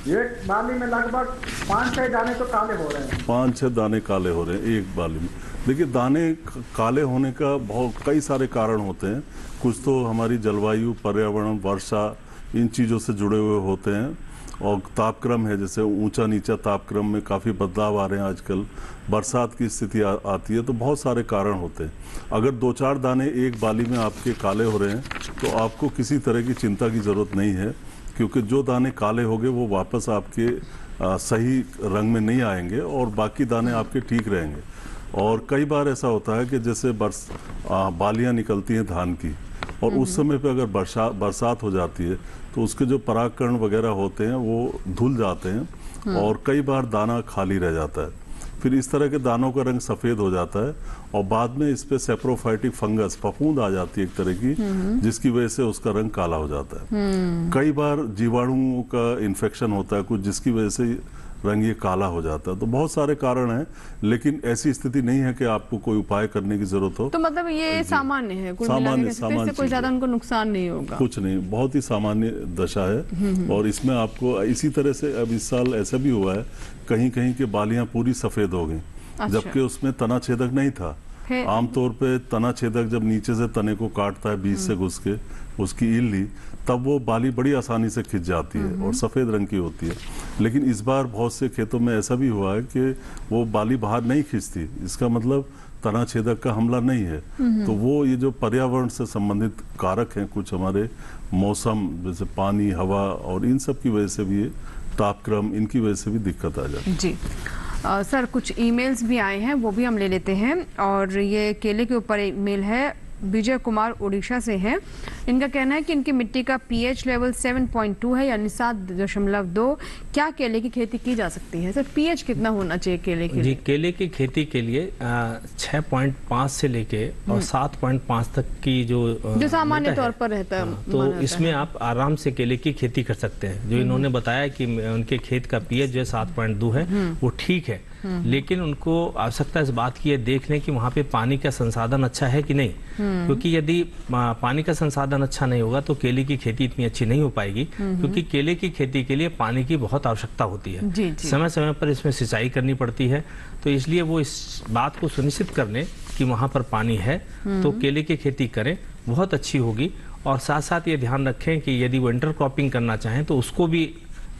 एक बाली में लगभग 5-6 दाने तो काले हो रहे हैं। 5-6 दाने काले हो रहे हैं एक बाली में। देखिए, दाने काले होने का बहुत कई सारे कारण होते हैं। कुछ तो हमारी जलवायु, पर्यावरण, वर्षा, इन चीज़ों से जुड़े हुए होते हैं, और तापक्रम है, जैसे ऊंचा नीचा तापक्रम में काफ़ी बदलाव आ रहे हैं आजकल, बरसात की स्थिति आती है, तो बहुत सारे कारण होते हैं। अगर 2-4 दाने एक बाली में आपके काले हो रहे हैं तो आपको किसी तरह की चिंता की ज़रूरत नहीं है, क्योंकि जो दाने काले हो गए वो वापस आपके सही रंग में नहीं आएंगे और बाकी दाने आपके ठीक रहेंगे। और कई बार ऐसा होता है कि जैसे बालियाँ निकलती हैं धान की, और उस समय पे अगर बरसात हो जाती है तो उसके जो परागकण वगैरह होते हैं वो धुल जाते हैं और कई बार दाना खाली रह जाता है। फिर इस तरह के दानों का रंग सफ़ेद हो जाता है और बाद में इस पे सेप्रोफाइटिक फंगस, फफूंद आ जाती है एक तरह की, जिसकी वजह से उसका रंग काला हो जाता है। कई बार जीवाणुओं का इन्फेक्शन होता है कुछ, जिसकी वजह से रंग ये काला हो जाता है। तो बहुत सारे कारण हैं, लेकिन ऐसी स्थिति नहीं है कि आपको कोई उपाय करने की जरूरत हो। तो मतलब ये सामान्य है, सामान्य कोई ज्यादा उनको नुकसान नहीं होगा? कुछ नहीं, बहुत ही सामान्य दशा है। और इसमें आपको इसी तरह से अब इस साल ऐसा भी हुआ है, कहीं कहीं के बालियां पूरी सफेद हो गई। अच्छा। जबकि उसमें तना छेदक नहीं था। आमतौर पे तना छेदक जब नीचे से तने को काटता है बीज से घुस के, उसकी ईल ली, तब वो बाली बड़ी आसानी से खिंच जाती है और सफ़ेद रंग की होती है। लेकिन इस बार बहुत से खेतों में ऐसा भी हुआ है कि वो बाली बाहर नहीं खिंचती। इसका मतलब तना छेदक का हमला नहीं है। तो वो ये जो पर्यावरण से संबंधित कारक हैं, कुछ हमारे मौसम जैसे पानी, हवा और इन सब की वजह से भी, ये तापक्रम, इनकी वजह से भी दिक्कत आ जाती है। जी सर, कुछ ईमेल्स भी आए हैं, वो भी हम ले लेते हैं। और ये केले के ऊपर ईमेल है, विजय कुमार उड़ीसा से है। इनका कहना है कि इनकी मिट्टी का पीएच लेवल 7.2 है, यानी 7.2। क्या केले की खेती की जा सकती है सर? पीएच कितना होना चाहिए केले के लिए? जी, केले की खेती के लिए 6.5 से लेके और 7.5 तक की जो सामान्य तौर पर रहता है, तो इसमें आप आराम से केले की खेती कर सकते हैं। जो इन्होंने बताया कि उनके खेत का पीएच जो 7.2 है वो ठीक है, लेकिन उनको आवश्यकता इस बात की है देख लें कि वहाँ पे पानी का संसाधन अच्छा है कि नहीं, क्योंकि यदि पानी का संसाधन अच्छा नहीं होगा तो केले की खेती इतनी अच्छी नहीं हो पाएगी, क्योंकि केले की खेती के लिए पानी की बहुत आवश्यकता होती है। समय समय पर इसमें सिंचाई करनी पड़ती है, तो इसलिए वो इस बात को सुनिश्चित कर लें कि वहाँ पर पानी है तो केले की खेती करें, बहुत अच्छी होगी। और साथ साथ ये ध्यान रखें कि यदि वो इंटरक्रॉपिंग करना चाहें तो उसको भी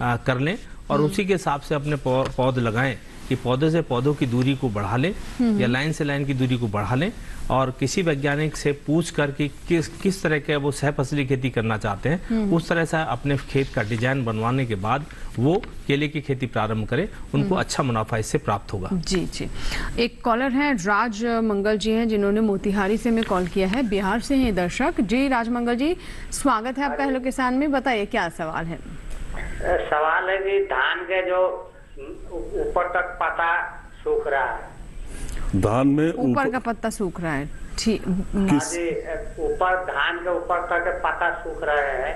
कर लें, और उसी के हिसाब से अपने पौध लगाएं कि पौधे से पौधों की दूरी को बढ़ा लें या लाइन से लाइन की दूरी को बढ़ा लें, और किसी वैज्ञानिक से पूछ कर कि किस तरह के वो सह फसली खेती करना चाहते हैं, उस तरह से अपने खेत का डिजाइन बनवाने के बाद वो केले की खेती प्रारंभ करें, उनको अच्छा मुनाफा इससे प्राप्त होगा। जी जी। एक कॉलर हैं, राज मंगल जी हैं, जिन्होंने मोतिहारी से हमें कॉल किया है। बिहार से हैं दर्शक। जी राज मंगल जी, स्वागत है आपका हेलो किसान में। बताइए क्या सवाल है? सवाल है कि धान के जो ऊपर तक पत्ता सूख रहा है, धान में ऊपर का पत्ता सूख रहा है, ठीक, ऊपर धान के ऊपर तक पत्ता सूख रहे हैं,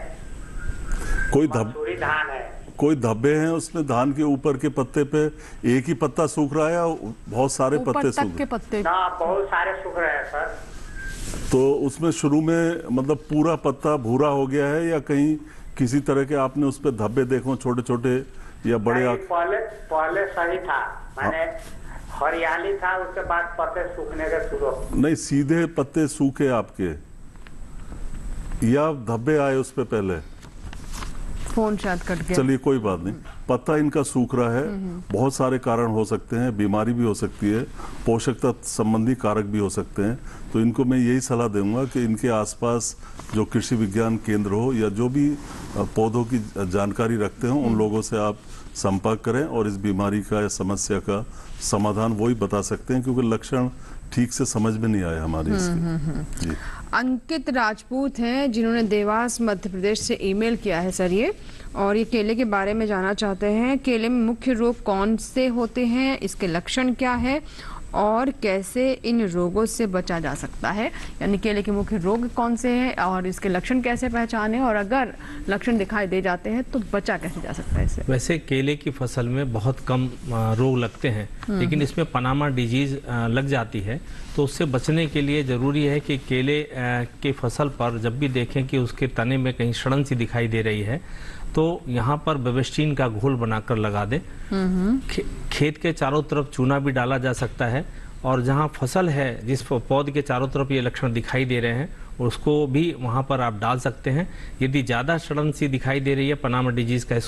कोई धान है, कोई धब्बे हैं उसमें धान के ऊपर के पत्ते पे एक ही पत्ता सूख रहा है या बहुत सारे पत्ते सूख रहे हैं? ना, बहुत सारे सूख रहे हैं सर। तो उसमें शुरू में मतलब पूरा पत्ता भूरा हो गया है या कहीं किसी तरह के आपने उस पर धब्बे देखो छोटे छोटे या बड़े? पहले सही था, मैंने हरियाली था, उसके बाद पत्ते सूखने के शुरू। नहीं, सीधे पत्ते सूखे आपके या धब्बे आए उस पे पहले? फोन शायद कट गया। चलिए कोई बात नहीं, पत्ता इनका सूख रहा है, बहुत सारे कारण हो सकते हैं, बीमारी भी हो सकती है, पोषक तत्व संबंधी कारक भी हो सकते हैं। तो इनको मैं यही सलाह दूंगा कि इनके आसपास जो कृषि विज्ञान केंद्र हो या जो भी पौधों की जानकारी रखते हो उन लोगों से आप संपर्क करें और इस बीमारी का या समस्या का समाधान वही बता सकते हैं, क्योंकि लक्षण ठीक से समझ में नहीं आए हमारे इसके। जी। अंकित राजपूत हैं, जिन्होंने देवास मध्य प्रदेश से ईमेल किया है सर ये, और ये केले के बारे में जानना चाहते हैं। केले में मुख्य रोग कौन से होते हैं, इसके लक्षण क्या है और कैसे इन रोगों से बचा जा सकता है? यानी केले के मुख्य रोग कौन से हैं और इसके लक्षण कैसे पहचाने, और अगर लक्षण दिखाई दे जाते हैं तो बचा कैसे जा सकता है इससे? वैसे केले की फसल में बहुत कम रोग लगते हैं, लेकिन इसमें पनामा डिजीज लग जाती है, तो उससे बचने के लिए ज़रूरी है कि केले के फसल पर जब भी देखें कि उसके तने में कहीं सड़न सी दिखाई दे रही है तो यहाँ पर बेबिस्टीन का घोल बनाकर लगा दें। खेत के चारों तरफ चूना भी डाला जा सकता है, और जहाँ फसल है जिस पौध के चारों तरफ ये लक्षण दिखाई दे रहे हैं उसको भी वहाँ पर आप डाल सकते हैं। यदि ज़्यादा सड़न सी दिखाई दे रही है, पनामा डिजीज का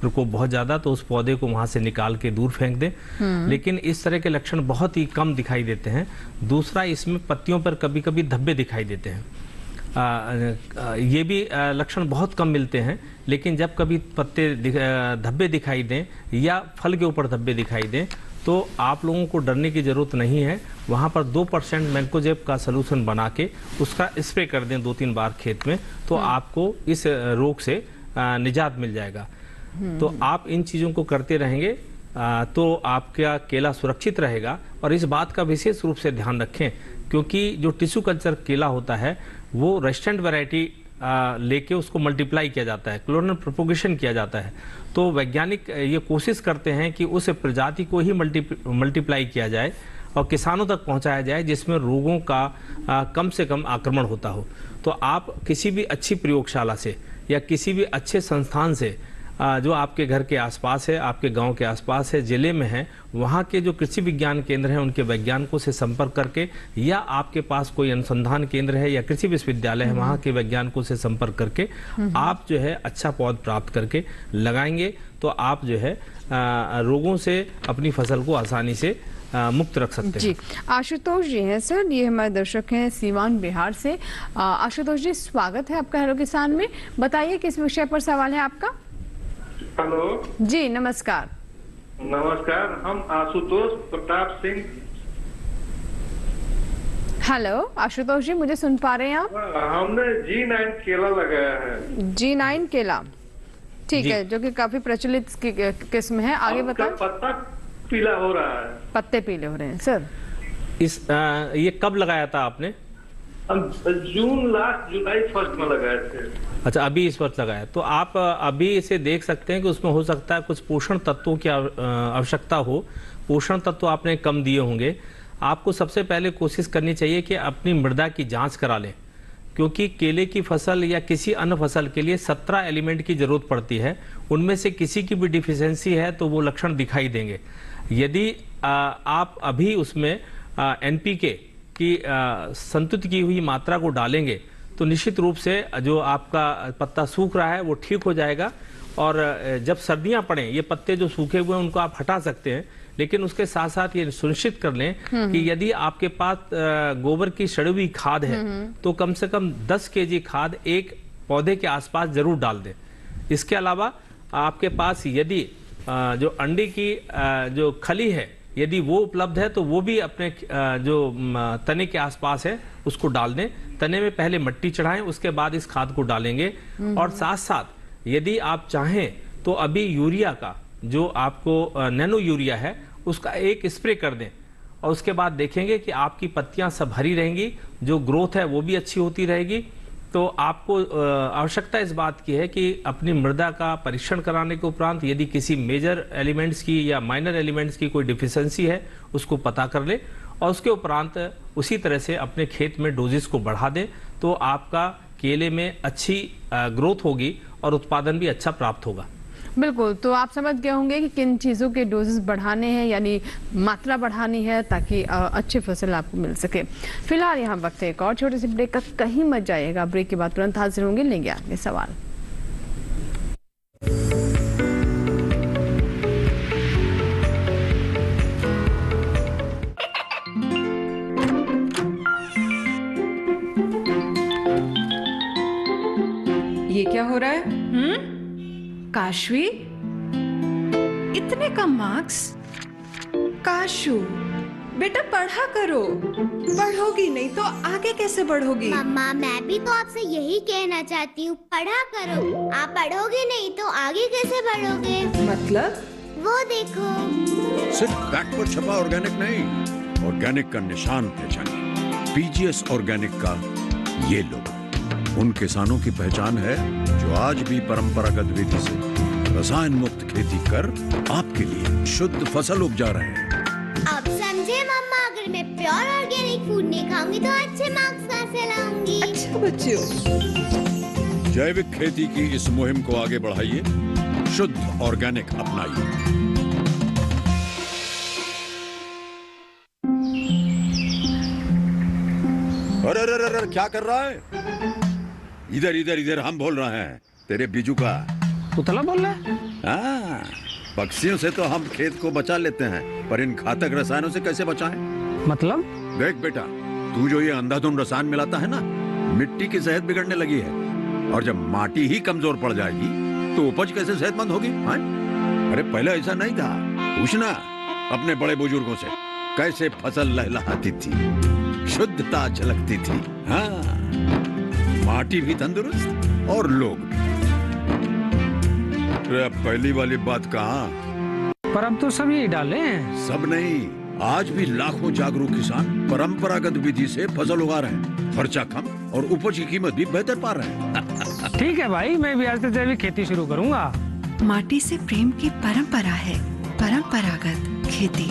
प्रकोप बहुत ज़्यादा, तो उस पौधे को वहाँ से निकाल के दूर फेंक दें। लेकिन इस तरह के लक्षण बहुत ही कम दिखाई देते हैं। दूसरा, इसमें पत्तियों पर कभी कभी धब्बे दिखाई देते हैं। ये भी लक्षण बहुत कम मिलते हैं, लेकिन जब कभी पत्ते धब्बे दिखाई दें या फल के ऊपर धब्बे दिखाई दें तो आप लोगों को डरने की ज़रूरत नहीं है। वहाँ पर 2% मैंकोजेब का सलूशन बना के उसका स्प्रे कर दें 2-3 बार खेत में, तो आपको इस रोग से निजात मिल जाएगा। तो आप इन चीज़ों को करते रहेंगे तो आपका केला सुरक्षित रहेगा। और इस बात का विशेष रूप से ध्यान रखें, क्योंकि जो टिश्यू कल्चर केला होता है वो रेजिस्टेंट वैरायटी लेके उसको मल्टीप्लाई किया जाता है, क्लोनल प्रोपोगेशन किया जाता है। तो वैज्ञानिक ये कोशिश करते हैं कि उस प्रजाति को ही मल्टीप्लाई किया जाए और किसानों तक पहुंचाया जाए जिसमें रोगों का कम से कम आक्रमण होता हो। तो आप किसी भी अच्छी प्रयोगशाला से या किसी भी अच्छे संस्थान से जो आपके घर के आसपास है, आपके गांव के आसपास है, जिले में है, वहाँ के जो कृषि विज्ञान केंद्र हैं उनके वैज्ञानिकों से संपर्क करके, या आपके पास कोई अनुसंधान केंद्र है या कृषि विश्वविद्यालय है वहाँ के वैज्ञानिकों से संपर्क करके आप जो है अच्छा पौध प्राप्त करके लगाएंगे तो आप जो है रोगों से अपनी फसल को आसानी से मुक्त रख सकते हैं। जी, आशुतोष जी हैं सर, ये हमारे दर्शक हैं सीवान बिहार से। आशुतोष जी, स्वागत है आपका हेलो किसान में। बताइए किस विषय पर सवाल है आपका? हेलो जी, नमस्कार। नमस्कार, हम आशुतोष प्रताप सिंह। हेलो आशुतोष जी, मुझे सुन पा रहे हैं आप? हमने G9 केला लगाया है। G9 केला, ठीक है, जो कि काफी प्रचलित किस्म है। आगे बताएं। पत्ता पीला हो रहा है। पत्ते पीले हो रहे हैं सर। ये कब लगाया था आपने? जून लास्ट, जुलाई फर्स्ट में लगाए थे। अच्छा, अभी इस वक्त लगाया। तो आप अभी इसे देख सकते हैं कि उसमें हो सकता है कुछ पोषण तत्वों की आवश्यकता हो। पोषण तत्व आपने कम दिए होंगे। आपको सबसे पहले कोशिश करनी चाहिए कि अपनी मृदा की जांच करा लें, क्योंकि केले की फसल या किसी अन्य फसल के लिए 17 एलिमेंट की जरूरत पड़ती है। उनमें से किसी की भी डिफिशियंसी है तो वो लक्षण दिखाई देंगे। यदि आप अभी उसमें एनपीके की संतुलित की हुई मात्रा को डालेंगे तो निश्चित रूप से जो आपका पत्ता सूख रहा है वो ठीक हो जाएगा। और जब सर्दियां पड़े, ये पत्ते जो सूखे हुए हैं उनको आप हटा सकते हैं, लेकिन उसके साथ साथ ये सुनिश्चित कर लें कि यदि आपके पास गोबर की सड़ी हुई खाद है तो कम से कम 10 केजी खाद एक पौधे के आसपास जरूर डाल दें। इसके अलावा आपके पास यदि जो अंडे की जो खली है, यदि वो उपलब्ध है तो वो भी अपने जो तने के आसपास है उसको डाल दें। तने में पहले मिट्टी चढ़ाएं, उसके बाद इस खाद को डालेंगे। और साथ साथ यदि आप चाहें तो अभी यूरिया का जो आपको नैनो यूरिया है उसका एक स्प्रे कर दें, और उसके बाद देखेंगे कि आपकी पत्तियां सब हरी रहेंगी, जो ग्रोथ है वो भी अच्छी होती रहेगी। तो आपको आवश्यकता इस बात की है कि अपनी मृदा का परीक्षण कराने के उपरांत यदि किसी मेजर एलिमेंट्स की या माइनर एलिमेंट्स की कोई डिफिशियंसी है उसको पता कर ले, और उसके उपरांत उसी तरह से अपने खेत में डोजेस को बढ़ा दें। तो आपका केले में अच्छी ग्रोथ होगी और उत्पादन भी अच्छा प्राप्त होगा। बिल्कुल, तो आप समझ गए होंगे कि किन चीज़ों के डोजेस बढ़ाने हैं, यानी मात्रा बढ़ानी है ताकि अच्छी फसल आपको मिल सके। फिलहाल यहाँ वक्त है एक और छोटे से ब्रेक का, कहीं मत जाइएगा। ब्रेक के बाद तुरंत हाजिर होंगे, लेंगे आपके सवाल। ये क्या हो रहा है? काशवी, इतने कम मार्क्स? काशू बेटा पढ़ा करो, पढ़ोगी नहीं तो आगे कैसे बढ़ोगी? मम्मा, मैं भी तो आपसे यही कहना चाहती हूँ, पढ़ा करो। आप पढ़ोगे नहीं तो आगे कैसे बढ़ोगे? मतलब? वो देखो, सिर्फ बैक पर छपा ऑर्गेनिक नहीं, ऑर्गेनिक का निशान पहचानिए। पीजीएस ऑर्गेनिक का ये लोगो उन किसानों की पहचान है जो आज भी परंपरागत विधि से रसायन मुक्त खेती कर आपके लिए शुद्ध फसल उपजा रहे हैं। अब समझे मम्मा, अगर मैं प्योर ऑर्गेनिक फूड नहीं खाऊंगी तो अच्छे मार्क्स कहाँ से लाऊंगी? अच्छा बच्चों, जैविक खेती की इस मुहिम को आगे बढ़ाइए, शुद्ध ऑर्गेनिक अपनाइए। अरे अरे अरे, क्या कर रहा है? इधर इधर इधर, हम बोल रहे हैं तेरे बीजू का। पुतला बोल रहा है? हाँ, पक्षियों से तो हम खेत को बचा लेते हैं, पर इन घातक रसायनों से कैसे बचाएं? मतलब? देख बेटा, तू जो ये अंधाधुंध रसायन मिलाता है ना, मिट्टी की सेहत बिगड़ने लगी है। और जब माटी ही कमजोर पड़ जाएगी तो उपज कैसे सेहतमंद होगी? हाँ? अरे पहले ऐसा नहीं था। पूछना अपने बड़े बुजुर्गों से, कैसे फसल लहलहाती थी, शुद्धता झलकती थी। हाँ, माटी भी तंदुरुस्त और लोग भी। अब पहली वाली बात कहाँ? पर अब तो सब यही डाले हैं। सब नहीं, आज भी लाखों जागरूक किसान परंपरागत विधि से फसल उगा रहे हैं। खर्चा कम और उपज की कीमत भी बेहतर पा रहे हैं। ठीक है भाई, मैं भी आज से जैविक खेती शुरू करूंगा। माटी से प्रेम की परंपरा है परंपरागत खेती।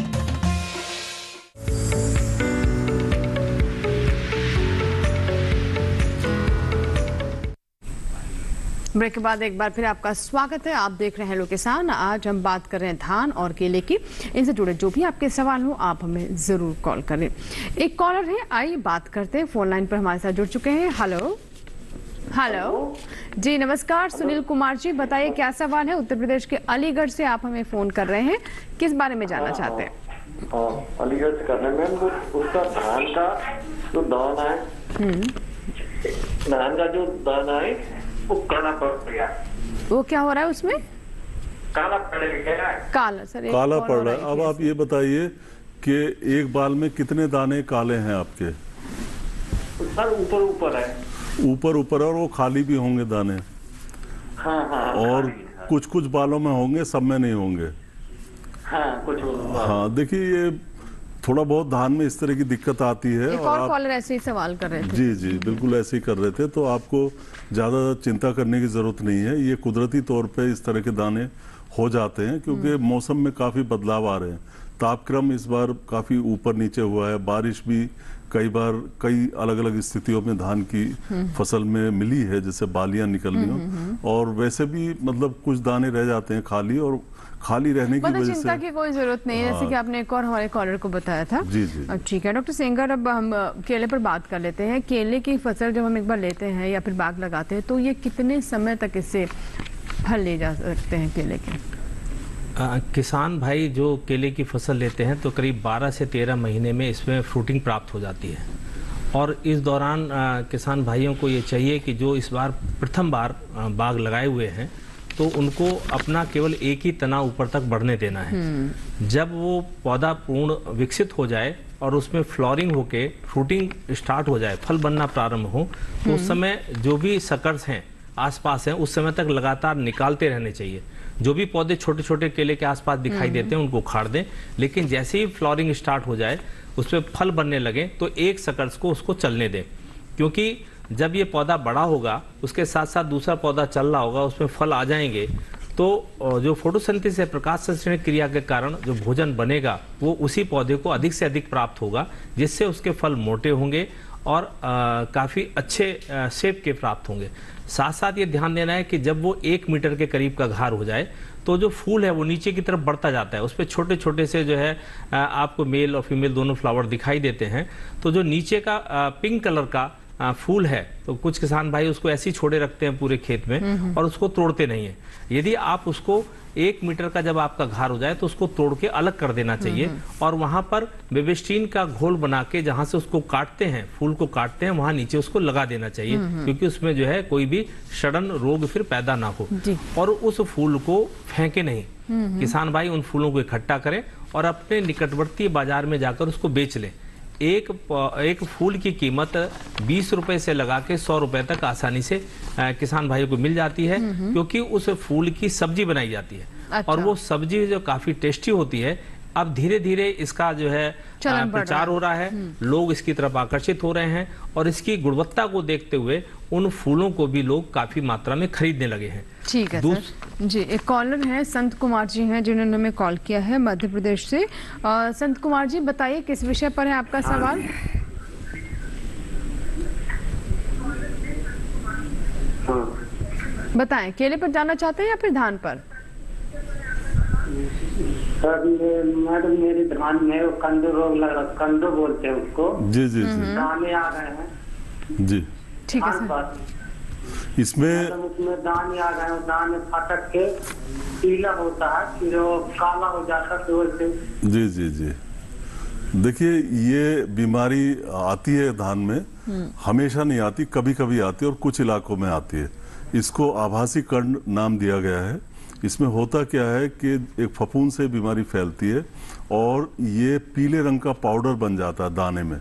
ब्रेक के बाद एक बार फिर आपका स्वागत है। आप देख रहे हैं हेलो किसान। आज हम बात कर रहे हैं धान और केले की। इनसे जुड़े जो भी आपके सवाल हो आप हमें जरूर कॉल करें। एक कॉलर है, आइए बात करते हैं। फोन लाइन पर हमारे साथ जुड़ चुके हैं। हेलो हेलो जी, नमस्कार। सुनील कुमार जी, बताइए क्या सवाल है? उत्तर प्रदेश के अलीगढ़ से आप हमें फोन कर रहे हैं, किस बारे में जानना चाहते हैं? अलीगढ़ से कर रहे हैं मैम। उसका धान का जो दाना है, धान का जो दाना है वो काला पड़ गया। वो क्या हो रहा है उसमें? काला पड़ गया। काला सर, काला पड़ रहा है। अब आप ये बताइए कि एक बाल में कितने दाने काले हैं आपके? सर ऊपर ऊपर है। ऊपर ऊपर और वो खाली भी होंगे दाने। हाँ हाँ। और कुछ कुछ बालों में होंगे, सब में नहीं होंगे। हाँ कुछ। हाँ देखिए, ये थोड़ा बहुत धान में इस तरह की दिक्कत आती है। एक और कॉलर ऐसे ही सवाल कर रहे थे। जी जी बिल्कुल ऐसे ही कर रहे थे। तो आपको ज़्यादा चिंता करने की ज़रूरत नहीं है। ये कुदरती तौर पे इस तरह के दाने हो जाते हैं क्योंकि मौसम में काफ़ी बदलाव आ रहे हैं। तापक्रम इस बार काफ़ी ऊपर नीचे हुआ है। बारिश भी कई बार कई अलग अलग स्थितियों में धान की फसल में मिली है, जैसे बालियां निकलनी हो। और वैसे भी मतलब कुछ दाने रह जाते हैं खाली, और खाली रहने की वजह से चिंता की कोई जरूरत नहीं है। जैसे कि आपने एक और हमारे कॉलर को बताया था। जी जी ठीक है डॉक्टर सेंगर, अब हम केले पर बात कर लेते हैं। केले की फसल जब हम एक बार लेते हैं या फिर बाग लगाते हैं तो ये कितने समय तक इससे फल ले जा सकते हैं केले के? किसान भाई जो केले की फसल लेते हैं तो करीब 12 से 13 महीने में इसमें फ्रूटिंग प्राप्त हो जाती है। और इस दौरान किसान भाइयों को ये चाहिए कि जो इस बार प्रथम बार बाग लगाए हुए हैं तो उनको अपना केवल एक ही तना ऊपर तक बढ़ने देना है। जब वो पौधा पूर्ण विकसित हो जाए और उसमें फ्लोरिंग होके फ्रूटिंग स्टार्ट हो जाए, फल बनना प्रारंभ हो, तो उस समय जो भी सकर्स हैं आसपास हैं उस समय तक लगातार निकालते रहने चाहिए। जो भी पौधे छोटे छोटे केले के आसपास दिखाई देते हैं उनको उखाड़ दें, लेकिन जैसे ही फ्लोरिंग स्टार्ट हो जाए उसमें फल बनने लगे तो एक सकर्स को उसको चलने दें। क्योंकि जब ये पौधा बड़ा होगा उसके साथ साथ दूसरा पौधा चल रहा होगा, उसमें फल आ जाएंगे, तो जो फोटोसिंथेसिस है, प्रकाश संश्लेषण क्रिया के कारण जो भोजन बनेगा वो उसी पौधे को अधिक से अधिक प्राप्त होगा, जिससे उसके फल मोटे होंगे और काफ़ी अच्छे शेप के प्राप्त होंगे। साथ साथ ये ध्यान देना है कि जब वो 1 मीटर के करीब का घार हो जाए तो जो फूल है वो नीचे की तरफ बढ़ता जाता है। उस पर छोटे छोटे से जो है आपको मेल और फीमेल दोनों फ्लावर दिखाई देते हैं। तो जो नीचे का पिंक कलर का फूल है तो कुछ किसान भाई उसको ऐसे ही छोड़े रखते हैं पूरे खेत में और उसको तोड़ते नहीं है। यदि आप उसको 1 मीटर का जब आपका घार हो जाए तो उसको तोड़ के अलग कर देना चाहिए और वहां पर बेबिस्टीन का घोल बना के जहां से उसको काटते हैं, फूल को काटते हैं, वहां नीचे उसको लगा देना चाहिए, क्योंकि उसमें जो है कोई भी सडन रोग फिर पैदा ना हो। और उस फूल को फेंके नहीं। किसान भाई उन फूलों को इकट्ठा करें और अपने निकटवर्ती बाजार में जाकर उसको बेच लें। एक फूल की कीमत 20 रुपए से लगा के 100 रुपए तक आसानी से किसान भाइयों को मिल जाती है, क्योंकि उस फूल की सब्जी बनाई जाती है। अच्छा। और वो सब्जी जो काफी टेस्टी होती है। अब धीरे धीरे इसका जो है प्रचार हो रहा है, लोग इसकी तरफ आकर्षित हो रहे हैं और इसकी गुणवत्ता को देखते हुए उन फूलों को भी लोग काफी मात्रा में खरीदने लगे हैं। ठीक है सर। जी, एक कॉलर है संत कुमार जी हैं जिन्होंने हमें कॉल किया है मध्य प्रदेश से। संत कुमार जी बताइए किस विषय पर है आपका सवाल? बताएं, केले पर जाना चाहते हैं या फिर धान पर? सर मैडम मेरी धान में वो कंदो रोग लग रहा, कंदो बोलते हैं उसको। जी जी जी दाने आ गए हैं। जी ठीक है सर। इसमें दाने आ गए, दाने फटक के पीला होता है, फिर वो काला हो जाता है। जी जी जी देखिए, ये बीमारी आती है धान में, हमेशा नहीं आती, कभी कभी आती है और कुछ इलाकों में आती है। इसको आभासी कंड नाम दिया गया है। इसमें होता क्या है कि एक फफूंद से बीमारी फैलती है और ये पीले रंग का पाउडर बन जाता है दाने में।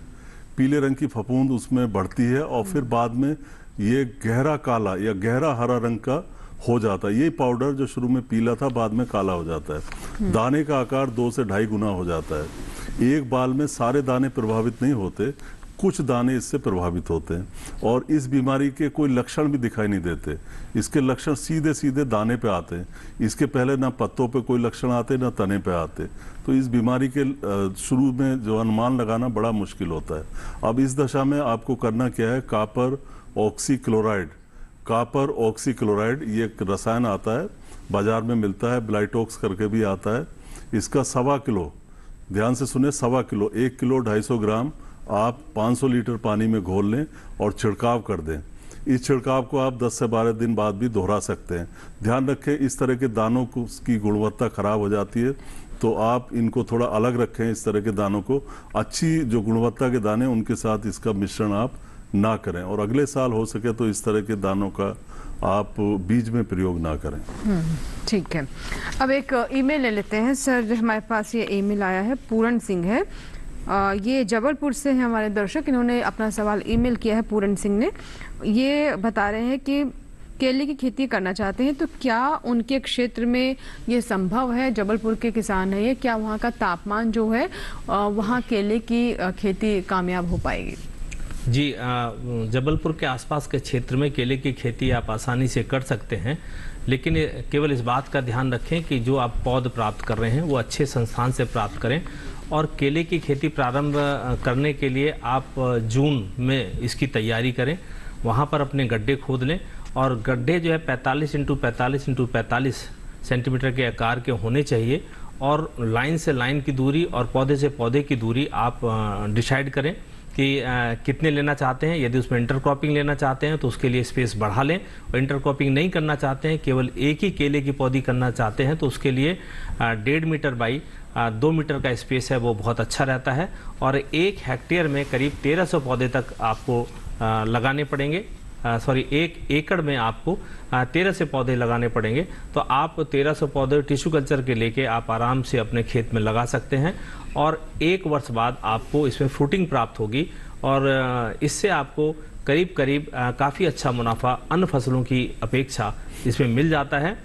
पीले रंग की फफूंद उसमें बढ़ती है और फिर बाद में ये गहरा काला या गहरा हरा रंग का हो जाता है। ये पाउडर जो शुरू में पीला था बाद में काला हो जाता है। दाने का आकार 2 से 2.5 गुना हो जाता है। एक बाल में सारे दाने प्रभावित नहीं होते, कुछ दाने इससे प्रभावित होते हैं और इस बीमारी के कोई लक्षण भी दिखाई नहीं देते। इसके लक्षण सीधे सीधे दाने पे आते हैं। इसके पहले ना पत्तों पे कोई लक्षण आते ना तने पे आते। तो इस बीमारी के शुरू में जो अनुमान लगाना बड़ा मुश्किल होता है। अब इस दशा में आपको करना क्या है, कापर ऑक्सी क्लोराइड ये एक रसायन आता है, बाजार में मिलता है, ब्लाइटॉक्स करके भी आता है। इसका 1.25 किलो, ध्यान से सुने, 1.25 किलो, 1 किलो 250 ग्राम आप 500 लीटर पानी में घोल लें और छिड़काव कर दें। इस छिड़काव को आप 10 से 12 दिन बाद भी दोहरा सकते हैं। ध्यान रखें, इस तरह के दानों की गुणवत्ता खराब हो जाती है, तो आप इनको थोड़ा अलग रखें। इस तरह के दानों को, अच्छी जो गुणवत्ता के दाने उनके साथ इसका मिश्रण आप ना करें और अगले साल हो सके तो इस तरह के दानों का आप बीज में प्रयोग ना करें। ठीक है। अब एक ईमेल ले लेते हैं सर। हमारे पास ये ईमेल आया है, पूरण सिंह है। ये जबलपुर से हैं हमारे दर्शक, इन्होंने अपना सवाल ईमेल किया है पूरन सिंह ने। ये बता रहे हैं कि केले की खेती करना चाहते हैं, तो क्या उनके क्षेत्र में ये संभव है? जबलपुर के किसान हैं ये, क्या वहाँ का तापमान जो है वहाँ केले की खेती कामयाब हो पाएगी? जी, जबलपुर के आसपास के क्षेत्र में केले की खेती आप आसानी से कर सकते हैं, लेकिन केवल इस बात का ध्यान रखें कि जो आप पौध प्राप्त कर रहे हैं वो अच्छे संस्थान से प्राप्त करें। और केले की खेती प्रारंभ करने के लिए आप जून में इसकी तैयारी करें। वहाँ पर अपने गड्ढे खोद लें, और गड्ढे जो है 45 × 45 × 45 सेंटीमीटर के आकार के होने चाहिए, और लाइन से लाइन की दूरी और पौधे से पौधे की दूरी आप डिसाइड करें कि कितने लेना चाहते हैं। यदि उसमें इंटरक्रॉपिंग लेना चाहते हैं तो उसके लिए स्पेस बढ़ा लें, और इंटरक्रॉपिंग नहीं करना चाहते हैं, केवल एक ही केले की पौधी करना चाहते हैं, तो उसके लिए 1.5 मीटर बाई 2 मीटर का स्पेस है वो बहुत अच्छा रहता है। और 1 हेक्टेयर में करीब 1300 पौधे तक आपको लगाने पड़ेंगे। 1 एकड़ में आपको 1300 पौधे लगाने पड़ेंगे। तो आप 1300 पौधे टिश्यू कल्चर के लेके आप आराम से अपने खेत में लगा सकते हैं, और 1 वर्ष बाद आपको इसमें फ्रूटिंग प्राप्त होगी, और इससे आपको करीब करीब काफ़ी अच्छा मुनाफा अन्य फसलों की अपेक्षा इसमें मिल जाता है।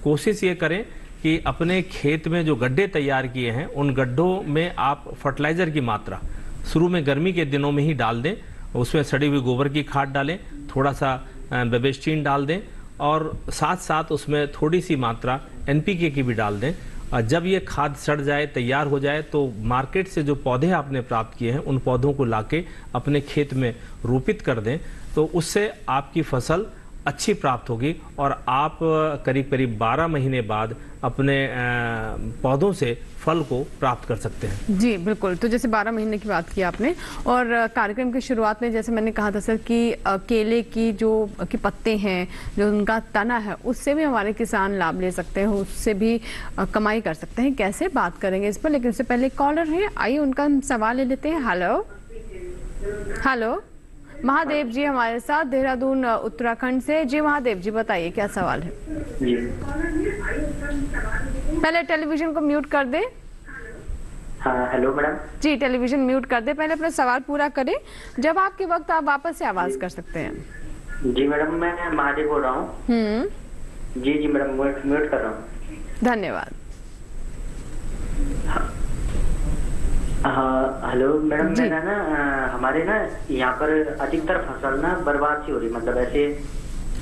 कोशिश ये करें कि अपने खेत में जो गड्ढे तैयार किए हैं उन गड्ढों में आप फर्टिलाइज़र की मात्रा शुरू में गर्मी के दिनों में ही डाल दें। उसमें सड़ी हुई गोबर की खाद डालें, थोड़ा सा बेबेस्टीन डाल दें, और साथ साथ उसमें थोड़ी सी मात्रा NPK की भी डाल दें। और जब ये खाद सड़ जाए, तैयार हो जाए, तो मार्केट से जो पौधे आपने प्राप्त किए हैं उन पौधों को लाके अपने खेत में रोपित कर दें, तो उससे आपकी फसल अच्छी प्राप्त होगी, और आप करीब करीब 12 महीने बाद अपने पौधों से फल को प्राप्त कर सकते हैं। जी बिल्कुल। तो जैसे 12 महीने की बात की आपने, और कार्यक्रम की शुरुआत में जैसे मैंने कहा था सर कि केले की जो पत्ते हैं, जो उनका तना है, उससे भी हमारे किसान लाभ ले सकते हैं, उससे भी कमाई कर सकते हैं। कैसे, बात करेंगे इस पर, लेकिन उससे पहले कॉलर है, आइए उनका हम सवाल ले लेते हैं। हेलो, महादेव जी हमारे साथ देहरादून उत्तराखंड से। जी महादेव जी बताइए क्या सवाल है? जी पहले टेलीविजन को म्यूट कर दे। हाँ हेलो मैडम जी, टेलीविजन म्यूट कर दे, पहले अपना सवाल पूरा करें, जब आपके वक्त आप वापस से आवाज कर सकते हैं। जी मैडम, मैं महादेव बोल रहा हूँ। जी मैडम, म्यूट कर रहा हूँ। धन्यवाद। हाँ हेलो मैडम, मेरा ना हमारे ना यहाँ पर अधिकतर फसल ना बर्बाद सी हो रही, मतलब ऐसे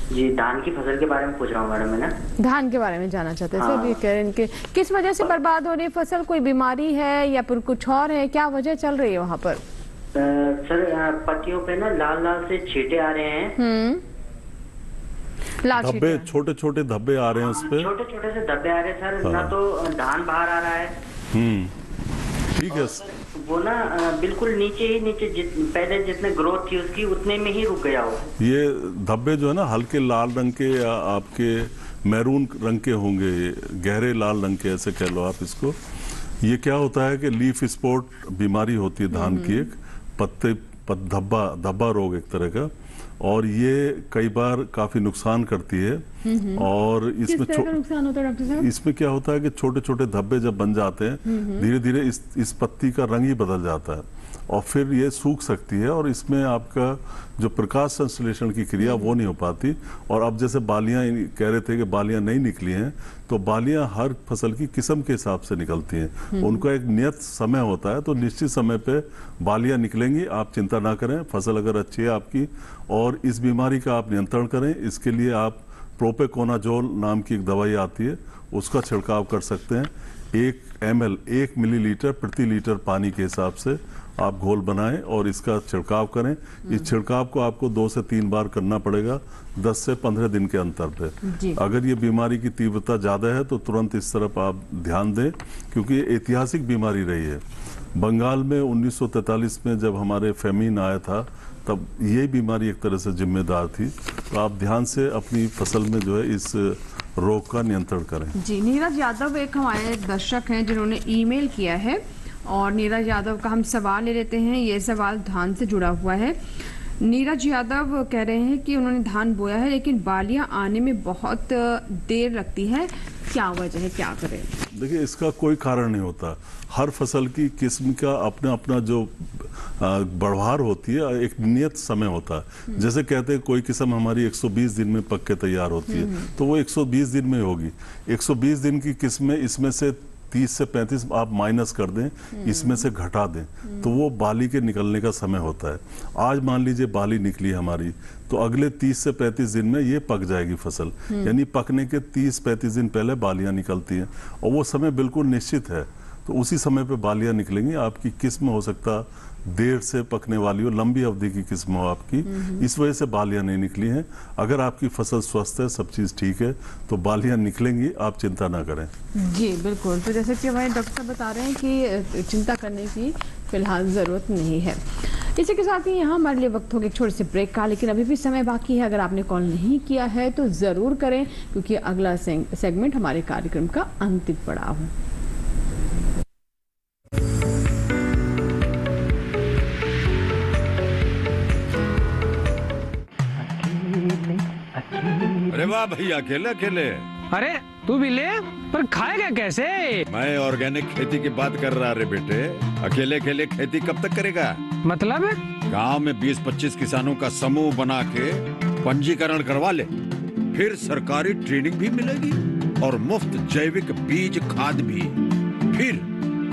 जी धान की फसल के बारे में पूछ रहा हूँ मैडम। मैं ना धान के बारे में जानना चाहते हैं सर, ये कह रहे हैं कि किस वजह से बर्बाद हो रही है फसल, कोई बीमारी है या फिर कुछ और है, क्या वजह चल रही है वहाँ पर? सर पत्तियों पे ना लाल लाल से छींटे आ रहे हैं। धब्बे, छोटे छोटे धब्बे आ रहे हैं उस पे, छोटे छोटे से धब्बे आ रहे हैं सर। ना तो धान बाहर आ रहा है, ठीक है, वो ना बिल्कुल नीचे ही नीचे पहले जितने ग्रोथ थी उसकी उतने में ही रुक गया हो। ये धब्बे जो है ना हल्के लाल रंग के या आपके मैरून रंग के होंगे, गहरे लाल रंग के, ऐसे कह लो आप इसको। ये क्या होता है कि लीफ स्पॉट बीमारी होती है धान की, एक धब्बा रोग एक तरह का, और ये कई बार काफी नुकसान करती है। और इसमें नुकसान होता है डॉक्टर साहब? इसमें क्या होता है कि छोटे छोटे धब्बे जब बन जाते हैं, धीरे धीरे इस पत्ती का रंग ही बदल जाता है, और फिर ये सूख सकती है, और इसमें आपका जो प्रकाश संश्लेषण की क्रिया वो नहीं हो पाती। और अब जैसे बालियां कह रहे थे कि बालियां नहीं निकली हैं, तो बालियां हर फसल की किस्म के हिसाब से निकलती हैं, उनका एक नियत समय होता है, तो निश्चित समय पे बालियां निकलेंगी, आप चिंता ना करें, फसल अगर अच्छी है आपकी। और इस बीमारी का आप नियंत्रण करें, इसके लिए आप प्रोपेकोनाजोल नाम की एक दवाई आती है, उसका छिड़काव कर सकते हैं। 1 मिलीलीटर प्रति लीटर पानी के हिसाब से आप घोल बनाएं और इसका छिड़काव करें। इस छिड़काव को आपको 2 से 3 बार करना पड़ेगा 10 से 15 दिन के अंतर पे। अगर ये बीमारी की तीव्रता ज़्यादा है तो तुरंत इस तरफ आप ध्यान दें, क्योंकि ये ऐतिहासिक बीमारी रही है। बंगाल में 1943 में जब हमारे फेमिन आया था, तब ये बीमारी एक तरह से जिम्मेदार थी। तो आप ध्यान से अपनी फसल में जो है इस रोग का नियंत्रण करें। जी, नीरज यादव एक हमारे दर्शक हैं जिन्होंने ईमेल किया है, और नीरज यादव का हम सवाल ले लेते हैं। ये सवाल धान से जुड़ा हुआ है। नीरज यादव कह रहे हैं कि उन्होंने धान बोया है लेकिन बालियां आने में बहुत देर लगती है, क्या वजह है, क्या करें? देखिए, इसका कोई कारण नहीं होता। हर फसल की किस्म का अपना अपना जो बढ़वार होती है, एक नियत समय होता है। जैसे कहते हैं कोई किस्म हमारी 120 दिन में पक के तैयार होती है, तो वो 120 दिन में होगी। 120 दिन की किस्में, इसमें से 30 से 35 आप माइनस कर दें, इसमें से घटा दें, तो वो बाली के निकलने का समय होता है। आज मान लीजिए बाली निकली हमारी, तो अगले 30 से 35 दिन में ये पक जाएगी फसल। यानी पकने के 30-35 दिन पहले बालियां निकलती हैं और वो समय बिल्कुल निश्चित है, तो उसी समय पे बालियां निकलेंगी। आपकी किस्म हो सकता देर से पकने वाली हो, लंबी अवधि की किस्म हो आपकी, इस वजह से बालियां नहीं निकली हैं। अगर आपकी फसल स्वस्थ है, सब चीज़ ठीक है, तो बालियां निकलेंगी, आप चिंता ना करें। जी बिल्कुल। तो जैसे कि हमारे डॉक्टर साहब बता रहे हैं कि चिंता करने की फिलहाल ज़रूरत नहीं है। इसी के साथ ही यहाँ हमारे लिए वक्त हो गया एक छोटे से ब्रेक का, लेकिन अभी भी समय बाकी है। अगर आपने कॉल नहीं किया है तो ज़रूर करें, क्योंकि अगला सेगमेंट हमारे कार्यक्रम का अंतिम पड़ाव है। अरे वाह भैया, अकेले अकेले। अरे तू भी ले, पर खाएगा कैसे? मैं ऑर्गेनिक खेती की बात कर रहा रे बेटे। अकेले अकेले खेती कब तक करेगा? मतलब गांव में 20-25 किसानों का समूह बना के पंजीकरण करवा ले, फिर सरकारी ट्रेनिंग भी मिलेगी और मुफ्त जैविक बीज खाद भी। फिर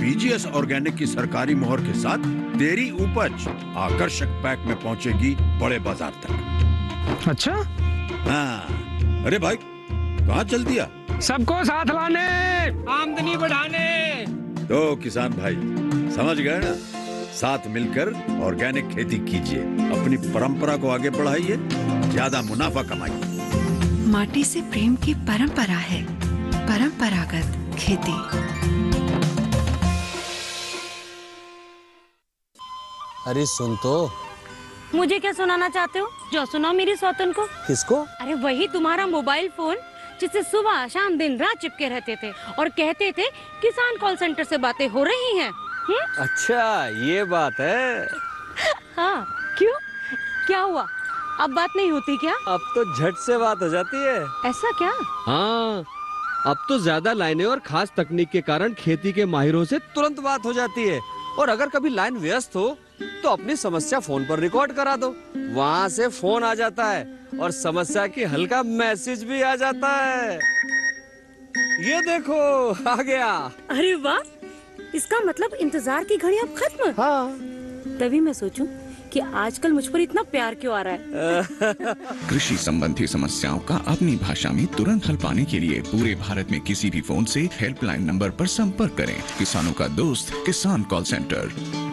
बीजीएस ऑर्गेनिक की सरकारी मोहर के साथ तेरी उपज आकर्षक पैक में पहुंचेगी बड़े बाजार तक। अच्छा? हाँ। अरे भाई, कहाँ चल दिया? सबको साथ लाने, आमदनी बढ़ाने। तो किसान भाई समझ गए ना? साथ मिलकर ऑर्गेनिक खेती कीजिए, अपनी परंपरा को आगे बढ़ाइए, ज्यादा मुनाफा कमाइए। माटी से प्रेम की परंपरा है परंपरागत खेती। अरे सुन तो। मुझे क्या सुनाना चाहते हो? जो सुनाओ मेरी सौतन को। किसको? अरे वही तुम्हारा मोबाइल फोन जिससे सुबह शाम दिन रात चिपके रहते थे और कहते थे किसान कॉल सेंटर से बातें हो रही हैं। अच्छा, ये बात है। हाँ, क्यों? क्या हुआ? अब बात नहीं होती क्या? अब तो झट से बात हो जाती है। ऐसा क्या? हाँ, अब तो ज्यादा लाइनें और खास तकनीक के कारण खेती के माहिरों से तुरंत बात हो जाती है। और अगर कभी लाइन व्यस्त हो तो अपनी समस्या फोन पर रिकॉर्ड करा दो, वहाँ से फोन आ जाता है और समस्या की हल का मैसेज भी आ जाता है। ये देखो, आ गया। अरे वाह, इसका मतलब इंतजार की घड़ी अब खत्म। हाँ। तभी मैं सोचूं कि आजकल मुझ पर इतना प्यार क्यों आ रहा है। कृषि संबंधी समस्याओं का अपनी भाषा में तुरंत हल पाने के लिए पूरे भारत में किसी भी फोन से हेल्पलाइन नंबर पर संपर्क करें। किसानों का दोस्त किसान कॉल सेंटर।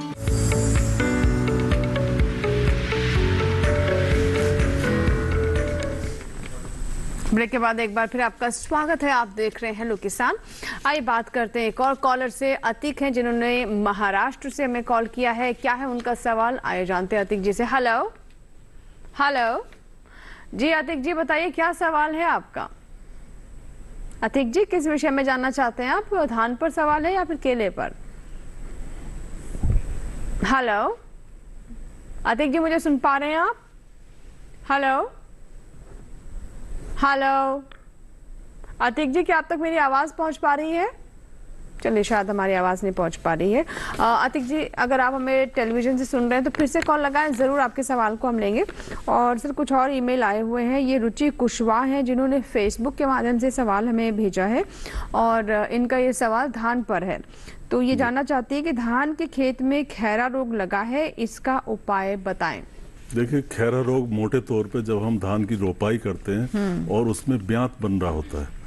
ब्रेक के बाद एक बार फिर आपका स्वागत है। आप देख रहे हैं हेलो किसान। आइए बात करते हैं एक और कॉलर से। अतिक हैं जिन्होंने महाराष्ट्र से हमें कॉल किया है। क्या है उनका सवाल, आइए जानते हैं अतिक जी से। हेलो हेलो जी अतिक जी, बताइए क्या सवाल है आपका? अतिक जी, किस विषय में जानना चाहते हैं आप? धान पर सवाल है या फिर केले पर? हेलो अतिक जी, मुझे सुन पा रहे हैं आप? हेलो हेलो अतिक जी, क्या आप तक मेरी आवाज पहुंच पा रही है? चलिए, शायद हमारी आवाज नहीं पहुंच पा रही है। अतिक जी, अगर आप हमें टेलीविजन से सुन रहे हैं तो फिर से कॉल लगाएं, जरूर आपके सवाल को हम लेंगे। और सर, कुछ और ईमेल आए हुए हैं। ये रुचि कुशवाहा हैं जिन्होंने फेसबुक के माध्यम से सवाल हमें भेजा है और इनका ये सवाल धान पर है। तो ये जानना चाहती है कि धान के खेत में खैरा रोग लगा है, इसका उपाय बताएं। देखिए, खैरा रोग मोटे तौर पे जब हम धान की रोपाई करते हैं और उसमें ब्यांत बन रहा होता है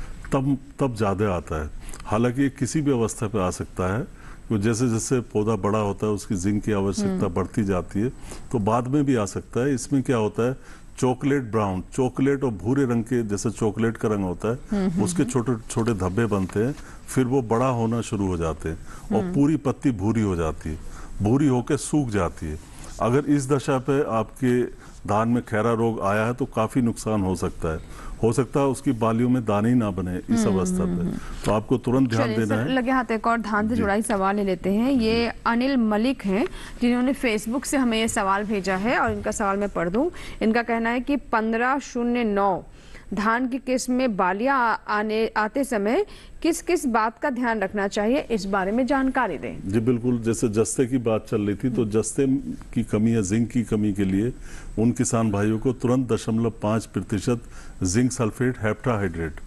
तब ज्यादा आता है। हालांकि ये किसी भी अवस्था पे आ सकता है, तो जैसे जैसे पौधा बड़ा होता है उसकी जिंक की आवश्यकता बढ़ती जाती है, तो बाद में भी आ सकता है। इसमें क्या होता है, चॉकलेट ब्राउन, चॉकलेट और भूरे रंग के, जैसे चॉकलेट का रंग होता है उसके छोटे छोटे धब्बे बनते हैं, फिर वो बड़ा होना शुरू हो जाते हैं और पूरी पत्ती भूरी हो जाती है, भूरी होकर सूख जाती है। अगर इस दशा पे आपके धान में खैरा रोग आया है तो काफी नुकसान हो सकता है। हो सकता है उसकी बालियों में दाने ही ना बने इस अवस्था पे, तो आपको तुरंत ध्यान देना है। लगे हाथ एक और धान से जुड़ा ही सवाल ले लेते हैं। ये अनिल मलिक हैं जिन्होंने फेसबुक से हमें ये सवाल भेजा है और इनका सवाल मैं पढ़ दूं। इनका कहना है कि 1509 धान की किस्म में बालियां आते समय किस किस बात का ध्यान रखना चाहिए, इस बारे में जानकारी दें। जी बिल्कुल, जैसे जस्ते की बात चल रही थी, तो जस्ते की कमी या जिंक की कमी के लिए उन किसान भाइयों को तुरंत 0.5% जिंक सल्फेट हेप्टाहाइड्रेट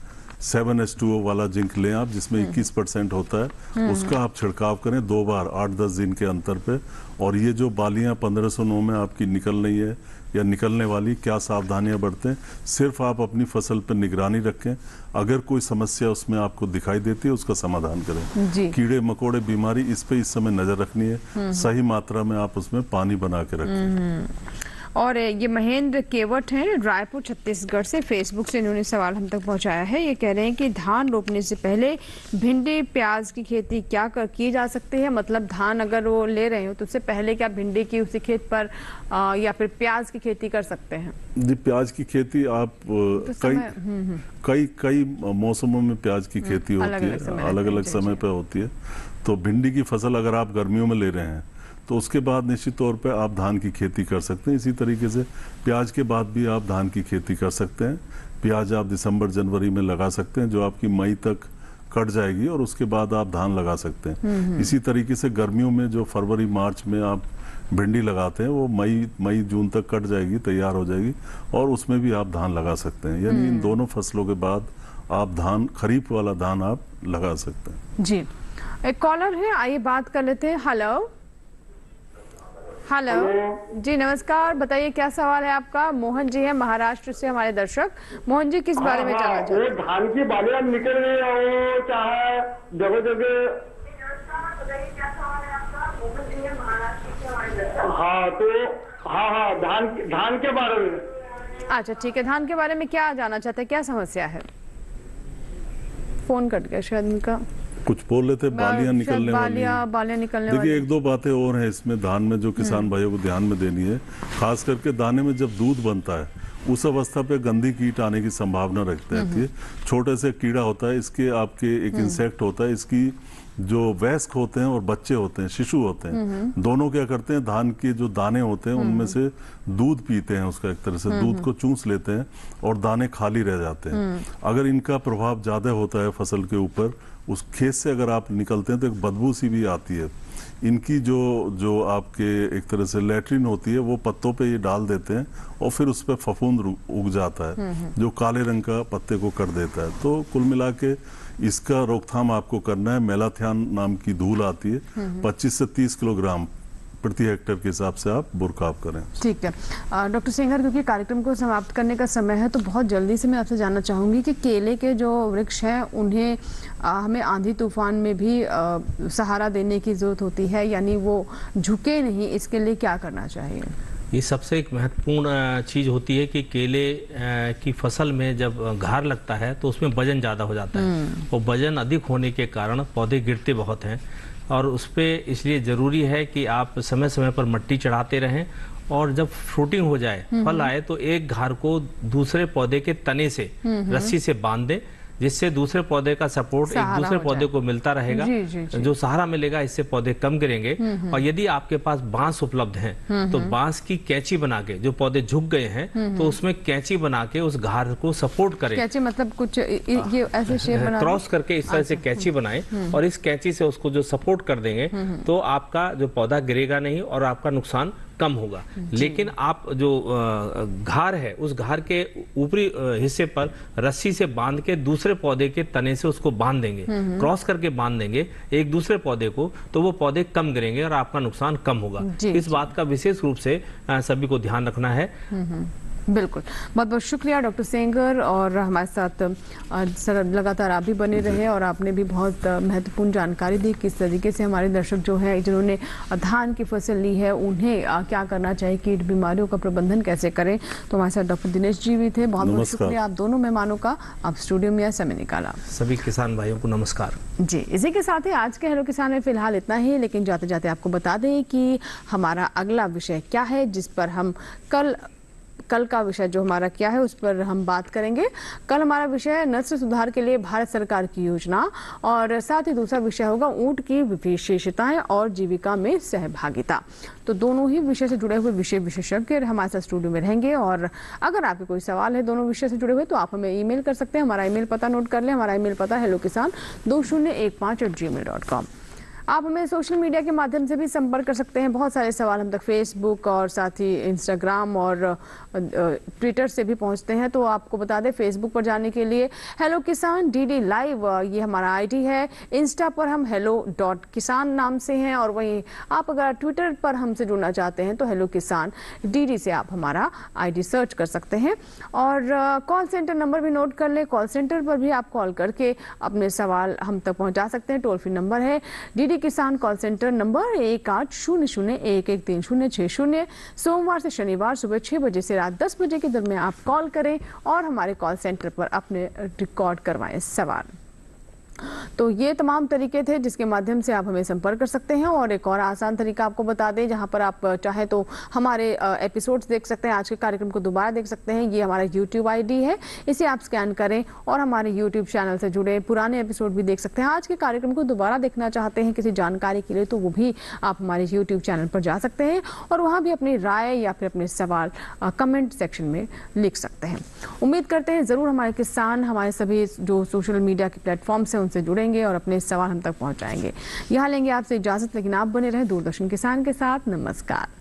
7H2O वाला जिंक लें आप, जिसमें 21% होता है, उसका आप छिड़काव करें 2 बार 8-10 दिन के अंतर पे। और ये जो बालियां 1509 में आपकी निकल रही है या निकलने वाली, क्या सावधानियां बरतें, सिर्फ आप अपनी फसल पर निगरानी रखें। अगर कोई समस्या उसमें आपको दिखाई देती है उसका समाधान करें। कीड़े मकोड़े बीमारी, इस पे इस समय नजर रखनी है। सही मात्रा में आप उसमें पानी बना के रखें। और ये महेंद्र केवट हैं रायपुर छत्तीसगढ़ से, फेसबुक से इन्होंने सवाल हम तक पहुंचाया है। ये कह रहे हैं कि धान रोपने से पहले भिंडी प्याज की खेती क्या की जा सकती है, मतलब धान अगर वो ले रहे हो तो उससे पहले क्या भिंडी की उसी खेत पर या फिर प्याज की खेती कर सकते हैं? जी, प्याज की खेती आप कई मौसमों में प्याज की खेती होती है, अलग अलग समय पे होती है। तो भिंडी की फसल अगर आप गर्मियों में ले रहे हैं तो उसके बाद निश्चित तौर पे आप धान की खेती कर सकते हैं। इसी तरीके से प्याज के बाद भी आप धान की खेती कर सकते हैं। प्याज आप दिसंबर जनवरी में लगा सकते हैं, जो आपकी मई तक कट जाएगी, और उसके बाद आप धान लगा सकते हैं। इसी तरीके से गर्मियों में जो फरवरी मार्च में आप भिंडी लगाते हैं, वो मई जून तक कट जाएगी, तैयार हो जाएगी, और उसमें भी आप धान लगा सकते हैं। यानी इन दोनों फसलों के बाद आप धान, खरीफ वाला धान आप लगा सकते हैं। जी, एक कॉलर है, आइए बात कर लेते हैं। हेलो जी, नमस्कार, बताइए क्या सवाल है आपका? मोहन जी है महाराष्ट्र से हमारे दर्शक। मोहन जी, किस बारे में जानना चाहते हैं? धान की बालियां निकल रही है, चाहे जगह जगह। हाँ, तो हाँ धान के बारे में। अच्छा ठीक है, धान के बारे में क्या जानना चाहते हैं, क्या समस्या है? फोन कट गया शायद इनका। कुछ बोल रहे थे बालियां निकलने वाली। देखिए, एक दो बातें और हैं इसमें धान में जो किसान भाइयों को ध्यान में देनी है। खास करके दाने में जब दूध बनता है उस अवस्था पे गंदी कीट आने की संभावना रहती है। छोटे से कीड़ा होता है, इसके आपके एक इंसेक्ट होता है, इसकी जो वयस्क होते हैं और बच्चे होते हैं, शिशु होते हैं, दोनों क्या करते हैं, धान के जो दाने होते हैं उनमें से दूध पीते हैं, उसका एक तरह से दूध को चूस लेते हैं और दाने खाली रह जाते हैं। अगर इनका प्रभाव ज्यादा होता है फसल के ऊपर, उस खेत से अगर आप निकलते हैं तो एक बदबू सी भी आती है। इनकी जो आपके एक तरह से लैट्रिन होती है, वो पत्तों पे ये डाल देते हैं और फिर उस पर फफूंद उग जाता है जो काले रंग का पत्ते को कर देता है। तो कुल मिला के इसका रोकथाम आपको करना है। मेलाथियान नाम की धूल आती है, 25 से 30 किलोग्राम प्रति हेक्टेयर के हिसाब से आप बुरकाव करें। ठीक है डॉक्टर सेंगर, क्योंकि कार्यक्रम को समाप्त करने का समय है, तो बहुत जल्दी से मैं आपसे जानना चाहूंगी कि केले के जो वृक्ष हैं उन्हें हमें आंधी तूफान में भी सहारा देने की जरूरत होती है, यानी वो झुके नहीं, इसके लिए क्या करना चाहिए? ये सबसे एक महत्वपूर्ण चीज़ होती है कि केले की फसल में जब घार लगता है तो उसमें वजन ज़्यादा हो जाता है, और वजन अधिक होने के कारण पौधे गिरते बहुत हैं, और उस पर इसलिए ज़रूरी है कि आप समय समय पर मिट्टी चढ़ाते रहें, और जब फ्रूटिंग हो जाए, फल आए, तो एक घार को दूसरे पौधे के तने से रस्सी से बांध दें, जिससे दूसरे पौधे का सपोर्ट एक दूसरे पौधे को मिलता रहेगा। जो सहारा मिलेगा, इससे पौधे कम गिरेंगे। और यदि आपके पास बांस उपलब्ध है तो बांस की कैंची बना के, जो पौधे झुक गए हैं तो उसमें कैंची बना के उस घार को सपोर्ट करें। कैंची मतलब कुछ ये ऐसे शेप बना क्रॉस करके इस तरह से कैंची बनाएं, और इस कैंची से उसको जो सपोर्ट कर देंगे तो आपका जो पौधा गिरेगा नहीं और आपका नुकसान कम होगा। लेकिन आप जो घार है, उस घार के ऊपरी हिस्से पर रस्सी से बांध के दूसरे पौधे के तने से उसको बांध देंगे, क्रॉस करके बांध देंगे एक दूसरे पौधे को, तो वो पौधे कम गिरेंगे और आपका नुकसान कम होगा। इस बात का विशेष रूप से सभी को ध्यान रखना है। बिल्कुल, बहुत बहुत शुक्रिया डॉक्टर सेंगर, और हमारे साथ लगातार आप भी बने रहे, और आपने भी बहुत महत्वपूर्ण जानकारी दी किस तरीके से हमारे दर्शक जो है जिन्होंने धान की फसल ली है उन्हें क्या करना चाहिए, कीट बीमारियों का प्रबंधन कैसे करें। तो हमारे साथ डॉक्टर दिनेश जी भी थे। बहुत बहुत शुक्रिया आप दोनों मेहमानों का, आप स्टूडियो में समय निकाला। सभी किसान भाइयों को नमस्कार जी। इसी के साथ ही आज के हेलो किसान में फिलहाल इतना ही, लेकिन जाते जाते आपको बता दें कि हमारा अगला विषय क्या है, जिस पर हम कल कल का विषय जो हमारा क्या है उस पर हम बात करेंगे। कल हमारा विषय है नस्ल सुधार के लिए भारत सरकार की योजना, और साथ ही दूसरा विषय होगा ऊंट की विशेषताएं और जीविका में सहभागिता। तो दोनों ही विषय से जुड़े हुए विषय विशेषज्ञ हमारे साथ स्टूडियो में रहेंगे, और अगर आपके कोई सवाल है दोनों विषय से जुड़े हुए तो आप हमें ईमेल कर सकते हैं। हमारा ईमेल पता नोट कर लें, हमारा ईमेल पता hellokisan2015@gmail.com। आप हमें सोशल मीडिया के माध्यम से भी संपर्क कर सकते हैं। बहुत सारे सवाल हम तक फेसबुक और साथ ही इंस्टाग्राम और ट्विटर से भी पहुंचते हैं। तो आपको बता दें, फेसबुक पर जाने के लिए हेलो किसान DD लाइव ये हमारा आईडी है। इंस्टा पर हम hello.kisan नाम से हैं, और वहीं आप अगर ट्विटर पर हमसे जुड़ना चाहते हैं तो हेलो किसान DD से आप हमारा आईडी सर्च कर सकते हैं। और कॉल सेंटर नंबर भी नोट कर लें। कॉल सेंटर पर भी आप कॉल करके अपने सवाल हम तक पहुँचा सकते हैं। टोल फ्री नंबर है DD किसान कॉल सेंटर नंबर 1800113060। सोमवार से शनिवार सुबह 6 बजे से रात 10 बजे के दरमियान आप कॉल करें और हमारे कॉल सेंटर पर अपने रिकॉर्ड करवाएं सवाल। तो ये तमाम तरीके थे जिसके माध्यम से आप हमें संपर्क कर सकते हैं। और एक और आसान तरीका आपको बता दें, जहां पर आप चाहे तो हमारे एपिसोड्स देख सकते हैं, आज के कार्यक्रम को दोबारा देख सकते हैं। ये हमारा YouTube ID है, इसे आप स्कैन करें और हमारे YouTube चैनल से जुड़े पुराने एपिसोड भी देख सकते हैं। आज के कार्यक्रम को दोबारा देखना चाहते हैं किसी जानकारी के लिए तो वो भी आप हमारे YouTube चैनल पर जा सकते हैं और वहाँ भी अपनी राय या फिर अपने सवाल कमेंट सेक्शन में लिख सकते हैं। उम्मीद करते हैं ज़रूर हमारे किसान हमारे सभी जो सोशल मीडिया के प्लेटफॉर्म्स हैं से जुड़ेंगे और अपने सवाल हम तक पहुंचाएंगे। यहाँ लेंगे आपसे इजाजत, लेकिन आप बने रहे दूरदर्शन किसान के साथ। नमस्कार।